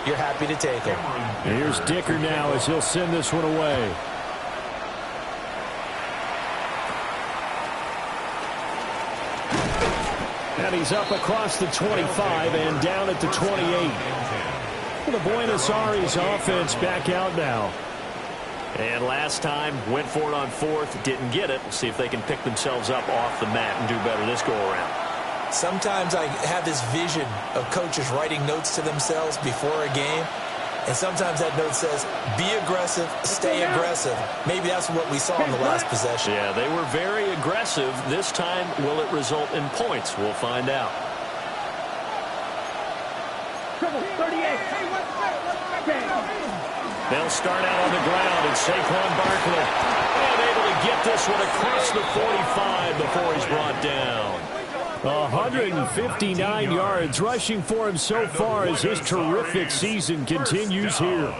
you're happy to take them. Here's Dicker now as he'll send this one away. And he's up across the 25 and down at the 28. The Buenos Aires offense back out now. And last time, went for it on fourth, didn't get it. We'll see if they can pick themselves up off the mat and do better this go-around. Sometimes I have this vision of coaches writing notes to themselves before a game, and sometimes that note says, be aggressive, stay aggressive. Maybe that's what we saw in the last possession. Yeah, they were very aggressive. This time, will it result in points? We'll find out. Triple 38. They'll start out on the ground, and Saquon Barkley and able to get this one across the 45 before he's brought down. 159 yards rushing for him so far as his terrific season continues here.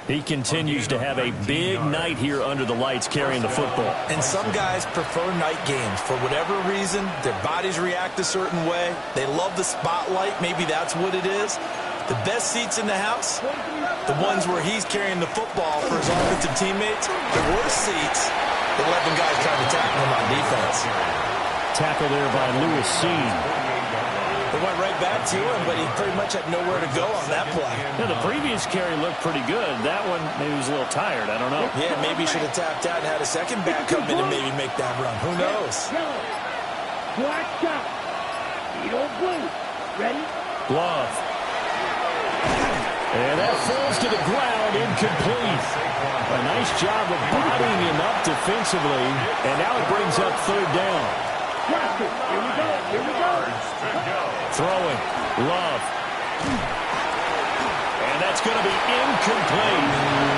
He continues to have a big night here under the lights carrying the football. And some guys prefer night games. For whatever reason, their bodies react a certain way. They love the spotlight. Maybe that's what it is. The best seats in the house, the ones where he's carrying the football for his offensive teammates. The worst seats, the 11 guys trying to tackle him on defense. Tackle there by Lewis Seen. It went right back to him, but he pretty much had nowhere to go on that play. Yeah, the previous carry looked pretty good. That one, maybe he was a little tired. I don't know. Yeah, maybe he should have tapped out and had a second back come in and maybe make that run. Who knows? Watch out. Edo blue. Ready? Glove. And that falls to the ground, incomplete. A nice job of bodying him up defensively, and now it brings up third down. Here we go. Here we go. Throwing. Love. And that's going to be incomplete.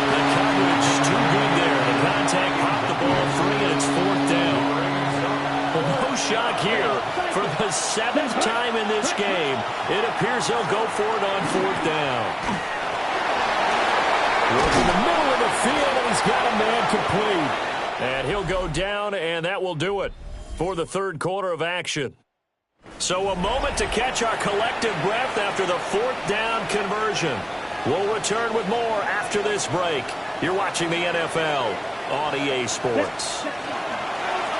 The coverage too good there. The contact popped the ball free, and it's fourth down. No shock here. For the seventh time in this game, it appears he'll go for it on fourth down. In the middle of the field, and he's got a man complete. And he'll go down, and that will do it for the third quarter of action. So a moment to catch our collective breath after the fourth down conversion. We'll return with more after this break. You're watching the NFL on EA Sports.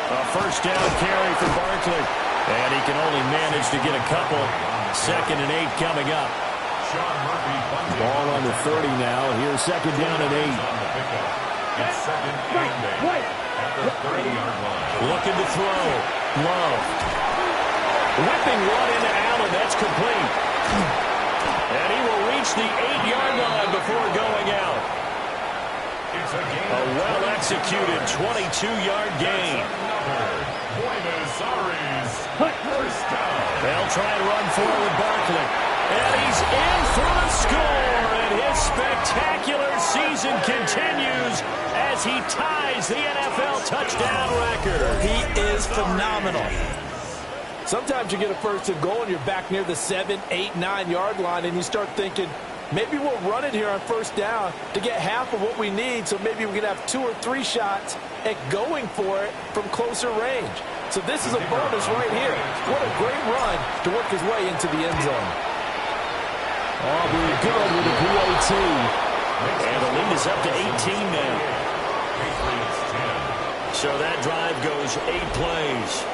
A first down carry for Barkley. And he can only manage to get a couple. 2nd and 8 coming up. Ball on the 30 now. Here's 2nd down and 8. It's 2nd and 8 at the 30-yard line. Looking to throw. Love. Whipping one into Allen. That's complete. And he will reach the 8-yard line before going out. A well-executed 22-yard gain. Buenos Aires. First down. They'll try and run forward Barkley. And he's in for the score. And his spectacular season continues as he ties the NFL touchdown record. He is phenomenal. Sometimes you get a first and goal and you're back near the 7, 8, 9-yard line and you start thinking, maybe we'll run it here on first down to get half of what we need, so maybe we can have 2 or 3 shots at going for it from closer range. So this is a bonus right here. What a great run to work his way into the end zone. Aubrey good with a PAT. And the lead is up to 18 now. So that drive goes 8 plays.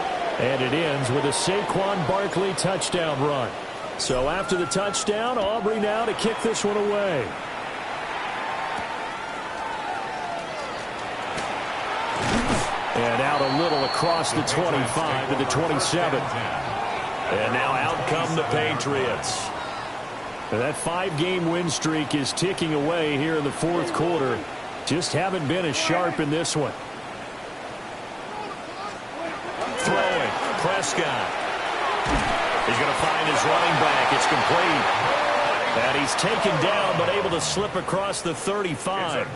And it ends with a Saquon Barkley touchdown run. So after the touchdown, Aubrey now to kick this one away. And out a little across the 25 to the 27. And now out come the Patriots. And that 5-game win streak is ticking away here in the fourth quarter. Just haven't been as sharp in this one. Throwing. Prescott. He's going to find his running back. It's complete. And he's taken down but able to slip across the 35.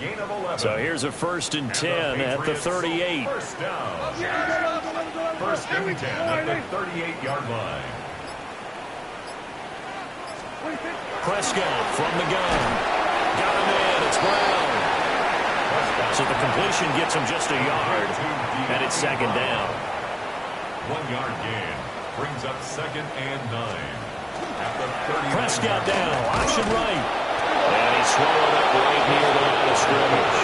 So here's a 1st and 10 at the 38. First down. 1st and 10 at the 38-yard line. Prescott from the gun. Got him in. It's Brown. So the completion gets him just a yard, and it's second down. 1 yard gain brings up 2nd and 9. At the 30. Prescott down, option right. And he swallowed up right near the line of scrimmage.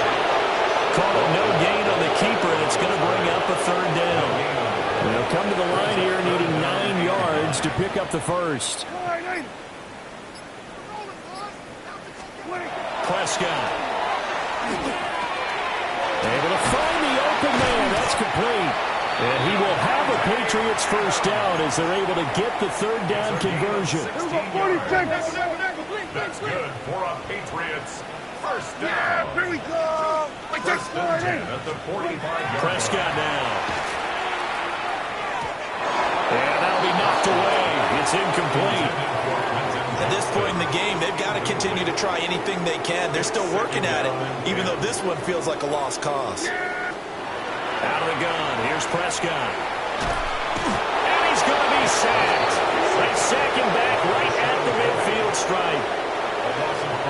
Call it no gain on the keeper, and it's going to bring up a 3rd down. They'll come to the line here needing 9 yards to pick up the first. Prescott. Able to find the open man. That's complete. And he will have a Patriots first down as they're able to get the 3rd down conversion. That's good for a Patriots first down. Here we go. First and 10 at the 45-yard. Prescott now. And that'll be knocked away. It's incomplete. At this point in the game, they've got to continue to try anything they can. They're still working at it, even though this one feels like a lost cause. Out of the gun. Here's Prescott. And he's going to be sacked. They sack him back right at the midfield stripe.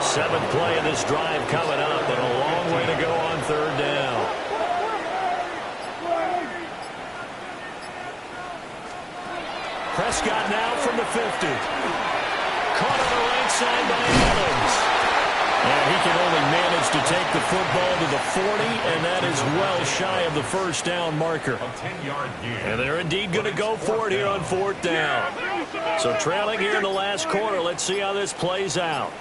7th play of this drive coming up, and a long way to go on 3rd down. Prescott now from the 50. Caught on the right side by Adams. And he can only manage to take the football to the 40, and that is well shy of the first down marker. And they're indeed going to go for it here on 4th down. So trailing here in the last quarter, let's see how this plays out.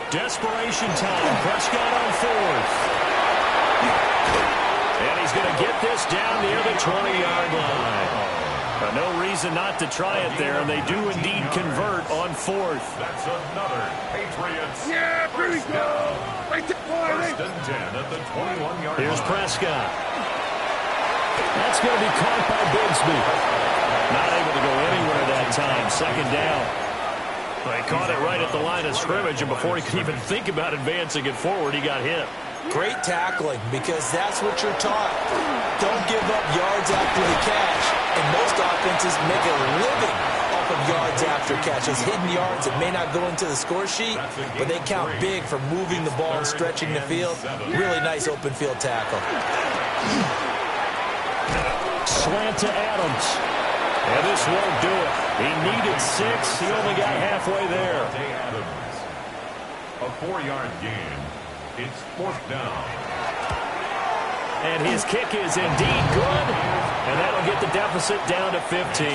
Desperation time. Prescott on 4th. And he's going to get this down near the 20-yard line. No reason not to try it there, and they do indeed convert on 4th. That's another Patriots. Yeah, here we go. First and 10 at the 21-yard line. Here's Prescott. That's going to be caught by Bigsby. Not able to go anywhere that time. 2nd down. They caught it right at the line of scrimmage, and before he could even think about advancing it forward, he got hit. Great tackling, because that's what you're taught. Don't give up yards after the catch. And most offenses make a living off of yards after catches. Hidden yards that may not go into the score sheet, but they count big for moving the ball and stretching the field. Really nice open field tackle. Slant to Adams. And this won't do it. He needed 6. He only got halfway there. A 4-yard gain. It's 4th down. And his kick is indeed good. And that'll get the deficit down to 15.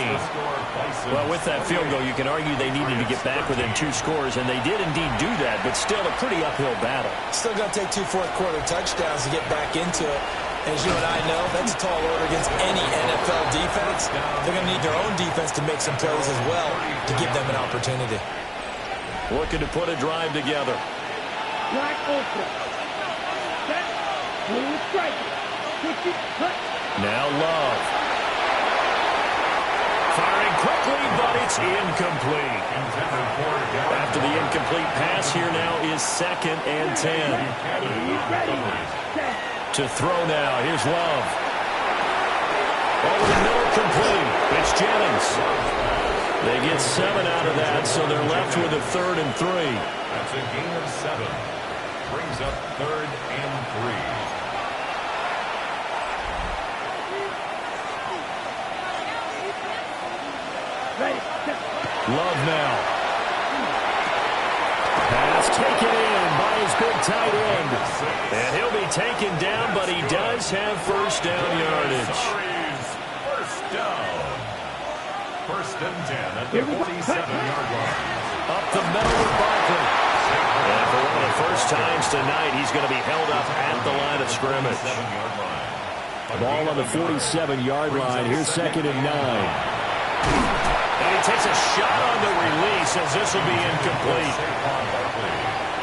Well, with that field goal, you can argue they needed to get back within 2 scores, and they did indeed do that, but still a pretty uphill battle. Still going to take 2 fourth-quarter touchdowns to get back into it. As you and I know, that's a tall order against any NFL defense. They're going to need their own defense to make some plays as well to give them an opportunity. Looking to put a drive together. Black open. Set. Blue strike. Push it. Cut. Now Love. Firing quickly, but it's incomplete. After the incomplete pass, here now is 2nd and 10. To throw now. Here's Love. Over the middle, complete. It's Jennings. They get 7 out of that, so they're left with a 3rd and 3. That's a gain of 7. Brings up 3rd and 3. Love now. Pass taken in by his big tight end. And he'll be taken down, but he does have first down yardage. First down. 1st and 10 at the 47-yard line. Up the middle with Barkley. And for one of the first times tonight, he's going to be held up at the line of scrimmage. Ball on the 47-yard line. Here's 2nd and 9. And he takes a shot on the release as this will be incomplete.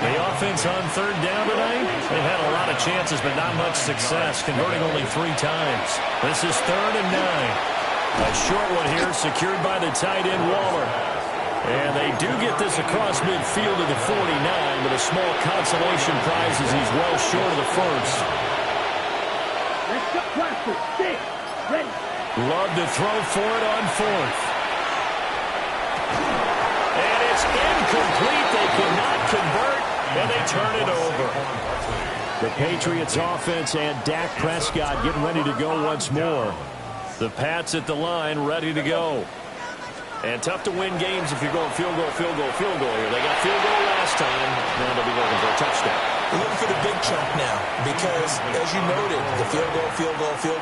The offense on 3rd down tonight, they've had a lot of chances but not much success, converting only 3 times. This is 3rd and 9. A short one here secured by the tight end Waller. And they do get this across midfield to the 49, but a small consolation prize as he's well short of the first. Love to throw for it on 4th. And it's incomplete. They cannot convert, and they turn it over. The Patriots offense and Dak Prescott getting ready to go once more. The Pats at the line, ready to go. And tough to win games if you're going field goal, field goal, field goal here. They got field goal last time. Now they'll be looking for a touchdown. Looking for the big chunk now because, as you noted, the field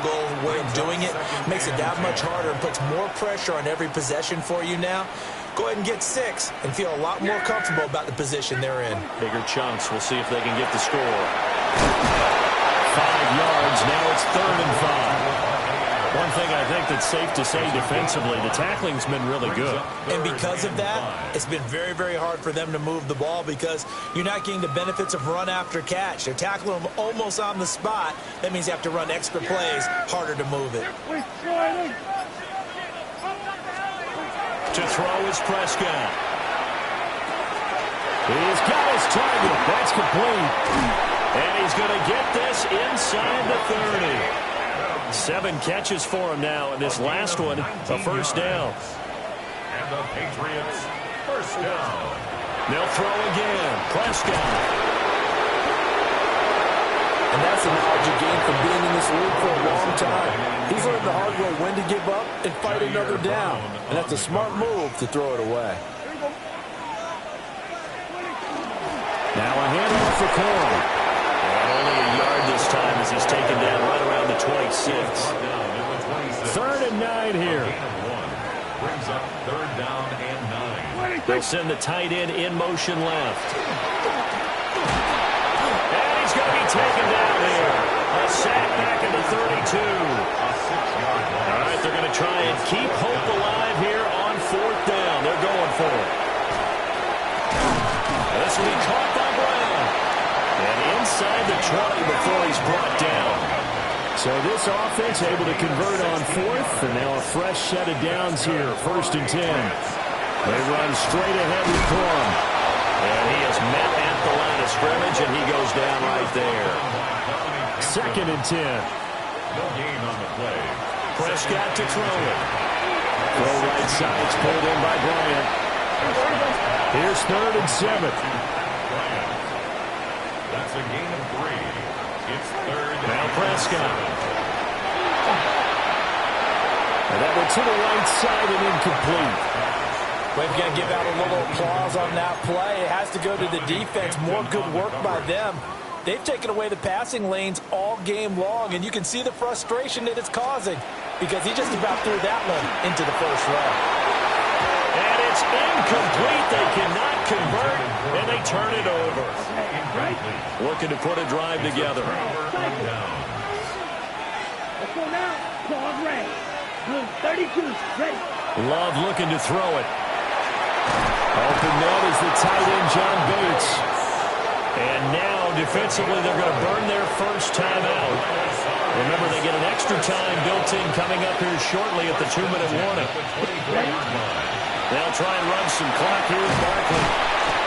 goal way of doing it makes it that much harder and puts more pressure on every possession for you now. Go ahead and get 6 and feel a lot more comfortable about the position they're in. Bigger chunks. We'll see if they can get the score. 5 yards. Now it's 3rd and 5. One thing I think that's safe to say defensively, the tackling's been really good. And because of that, it's been very, very hard for them to move the ball because you're not getting the benefits of run after catch. They're tackling them almost on the spot. That means you have to run extra plays, harder to move it. To throw is Prescott. He's got his target. That's complete. And he's going to get this inside the 30. 7 catches for him now, and this last one, a first down. And the Patriots, first down. They'll throw again. Prescott. And that's the knowledge you gain from being in this league for a long time. He's learned the hard way when to give up and fight another down. And that's a smart move to throw it away. Now a handoff for Cole. Only a yard this time as he's taken down right around the 26. 3rd and 9 here. Brings up 3rd down and 9. They'll send the tight end in motion left. And he's going to be taken down here. A sack back at the 32. All right, they're going to try and keep hope alive here on 4th down. They're going for it. This will be caught by Brown. And inside the 20 before he's brought down. So this offense able to convert on 4th, and now a fresh set of downs here, 1st and 10. They run straight ahead with Plum. And he is met at the line of scrimmage, and he goes down right there. 2nd and 10. No gain on the play. Prescott to throw it. Throw right side, it's pulled in by Bryant. Here's 3rd and 7. That's a gain of 3. It's 3rd. Now Prescott. And that one to the right side and incomplete. We've got to give out a little applause on that play. It has to go to the defense. More good work by them. They've taken away the passing lanes all game long, and you can see the frustration that it's causing because he just about threw that one into the first row. And it's incomplete. They cannot convert, and they turn it over. Looking to put a drive together. Let's go now. Claude Ray. Blue 32. Ready. Love looking to throw it. Open net is the tight end, John Bates. And now, defensively, they're going to burn their first timeout. Remember, they get an extra time built in coming up here shortly at the 2-minute warning. They'll try and run some clock here with Barkley.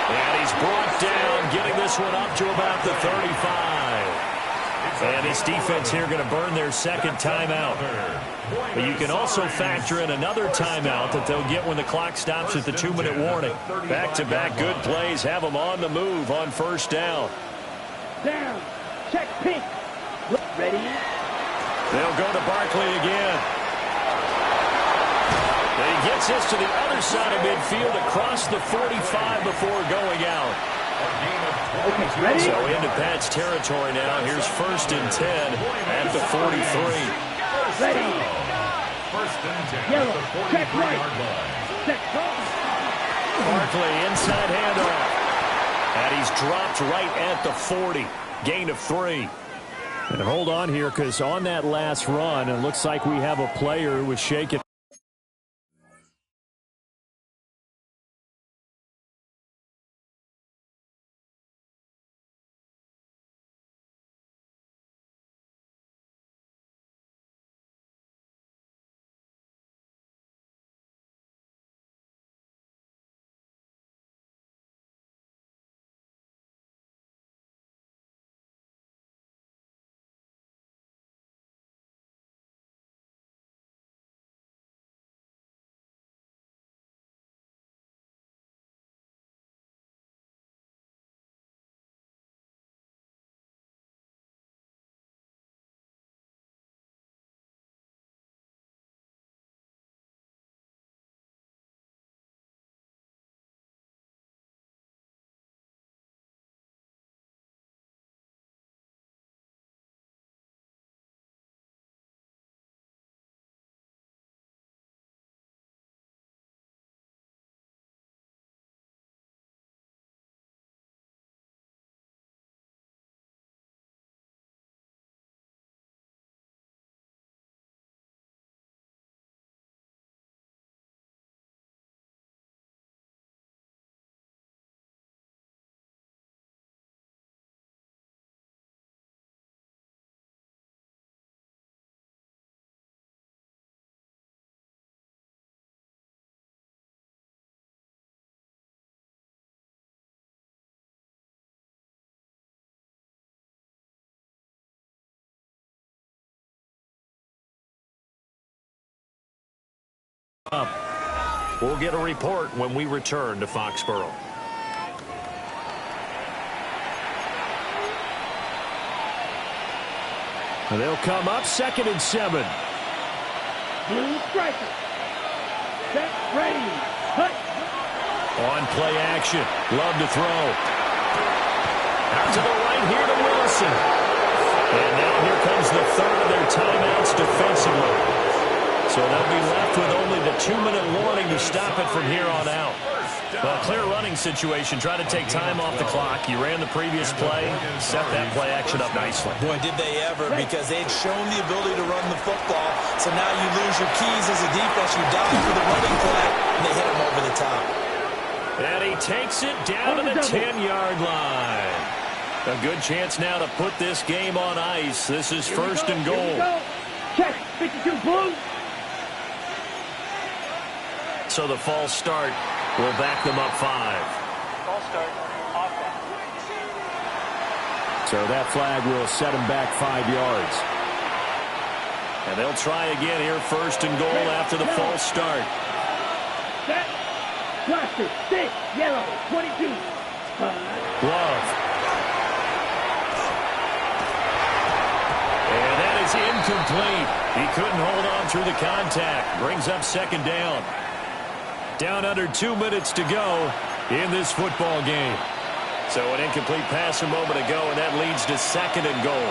And he's brought down, getting this one up to about the 35. And this defense here going to burn their second timeout. But you can also factor in another timeout that they'll get when the clock stops at the 2-minute warning. Back-to-back good plays have them on the move on first down. Down. Check pink. Ready. They'll go to Barkley again. And he gets this to the other side of midfield across the 45 before going out. Okay, ready? So into Pat's territory now. Here's 1st and 10 at the 43. Ready. 1st and 10 Yellow. at the Check 43-yard right. line. Check cross. Barkley inside handoff. And he's dropped right at the 40. Gain of 3. And hold on here, because on that last run, it looks like we have a player who was shaken. up. We'll get a report when we return to Foxborough. And they'll come up 2nd and 7. Blue striker. Set, ready, cut. On play action. Love to throw. Out to the right here to Wilson. And now here comes the third of their timeouts defensively. So they'll be left with only the 2-minute warning to stop it from here on out. Well, clear running situation. Try to take time off the clock. You ran the previous play, set that play action up nicely. Boy, did they ever, because they'd shown the ability to run the football. So now you lose your keys as a defense. You dive for the running play, and they hit him over the top. And he takes it down to the 10-yard line. A good chance now to put this game on ice. This is 1st and goal. Check, 52 blue. So the false start will back them up 5. False start. Offense. So that flag will set them back 5 yards. And they'll try again here, 1st and goal after the false start. Set. Blaster. 6. Yellow. 22. Love. And that is incomplete. He couldn't hold on through the contact. Brings up 2nd down. Down under 2 minutes to go in this football game. So an incomplete pass a moment ago, and that leads to 2nd and goal.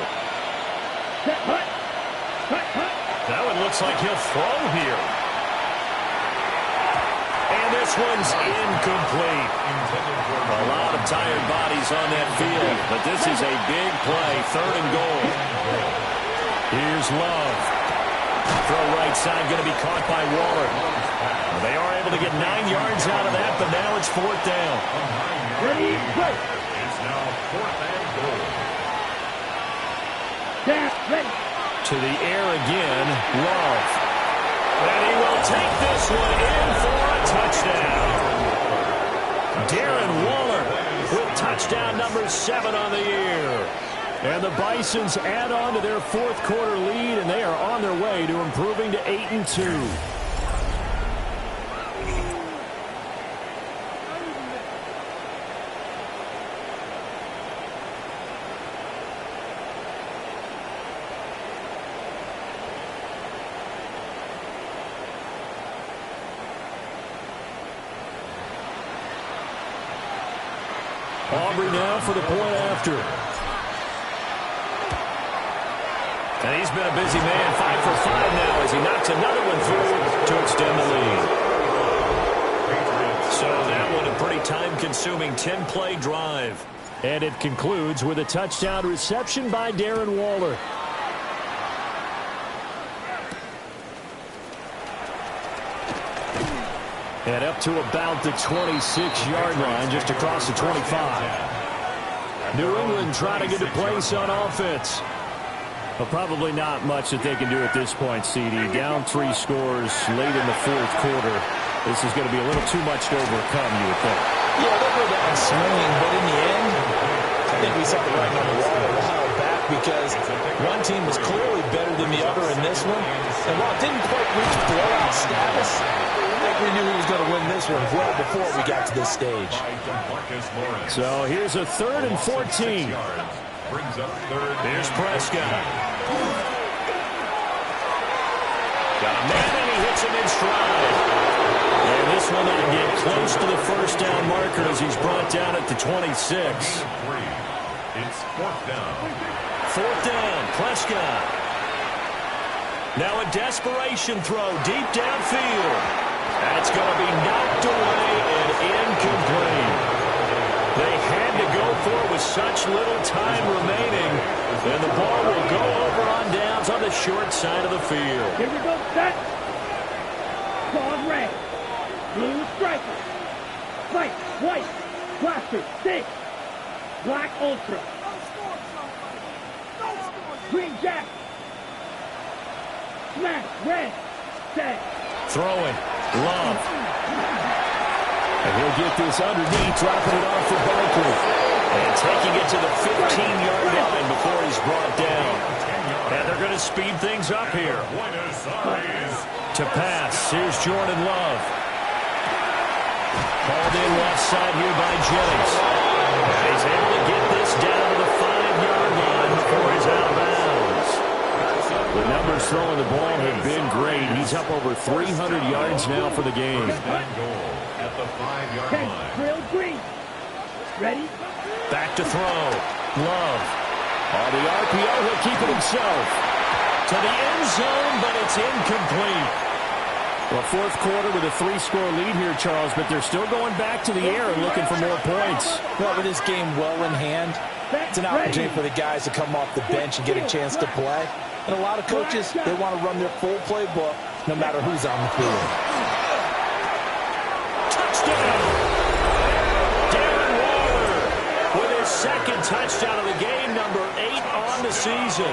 That one looks like he'll throw here. And this one's incomplete. A lot of tired bodies on that field, but this is a big play, 3rd and goal. Here's Love. Throw right side, going to be caught by Waller. They are able to get 9 yards out of that, but now it's 4th down. Ready, play. It's now 4th and goal. Down, ready. To the air again, Love. And he will take this one in for a touchdown. Darren Waller with touchdown number 7 on the year. And the Bisons add on to their 4th quarter lead, and they are on their way to improving to 8-2. Aubrey now for the point after. And he's been a busy man, 5 for 5 now as he knocks another one through to extend the lead. So that one a pretty time-consuming 10-play drive. And it concludes with a touchdown reception by Darren Waller. And up to about the 26-yard line, just across the 25. New England trying to get a place on offense. Well, probably not much that they can do at this point, CD. Down 3 scores late in the 4th quarter. This is going to be a little too much to overcome, you would think. Yeah, they'll go down swinging, but in the end, I think we saw the writing on the wall a while back because one team was clearly better than the other in this one. And while it didn't quite reach blowout status, I think we knew he was going to win this one well before we got to this stage. So here's a 3rd and 14. Brings up 3rd. Here's Prescott. Got a man and he hits him in stride. And this one will get close to the 1st down marker as he's brought down at the 26. It's 4th down. 4th down, Prescott. Now a desperation throw deep downfield. That's going to be knocked away and incomplete. They had to go for it with such little time remaining. And the ball will go over on downs on the short side of the field. Here we go, set. Claws red. Blue striker. White, white. Blaster, 6. Black ultra. Green jack. Smash, red. Set. Throwing. Love. And he'll get this underneath, dropping it off for Barkley. And taking it to the 15-yard line before he's brought down. And they're going to speed things up here. Buenos Aires, To pass. Here's Jordan Love. Called in left side here by Jennings. And he's able to get this down to the 5-yard line before he's out of bounds. The numbers throwing the ball have been great. He's up over 300 yards now for the game. At the 5-yard line. Drill green. Ready? Back to throw. Love. On the RPO, he'll keep it himself. To the end zone, but it's incomplete. Well, fourth quarter with a 3-score lead here, Charles, but they're still going back to the air and looking for more points. Well, with this game well in hand, it's an opportunity for the guys to come off the bench and get a chance to play. And a lot of coaches, they want to run their full playbook no matter who's on the field. Touchdown! Darren Waller with his second touchdown of the game, number 8 on the season.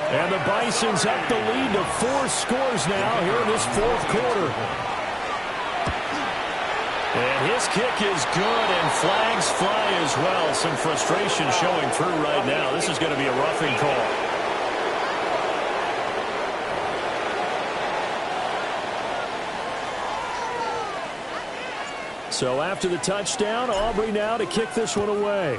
And the Bisons up the lead to 4 scores now here in this fourth quarter. And his kick is good, and flags fly as well. Some frustration showing through right now. This is going to be a roughing call. So after the touchdown, Aubrey now to kick this one away.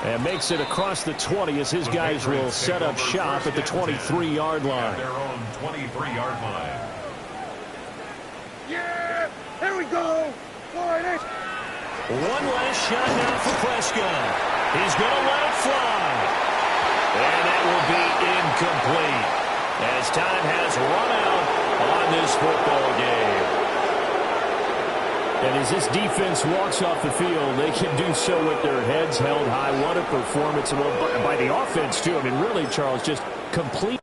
And makes it across the 20 as his guys will set up shop at the 23-yard line. Their own 23-yard line. Yeah! There we go! One last shot now for Prescott. He's going to let it fly. And it will be incomplete as time has run out on this football game. And as this defense walks off the field, they can do so with their heads held high. What a performance by the offense, too. I mean, really, Charles, just complete.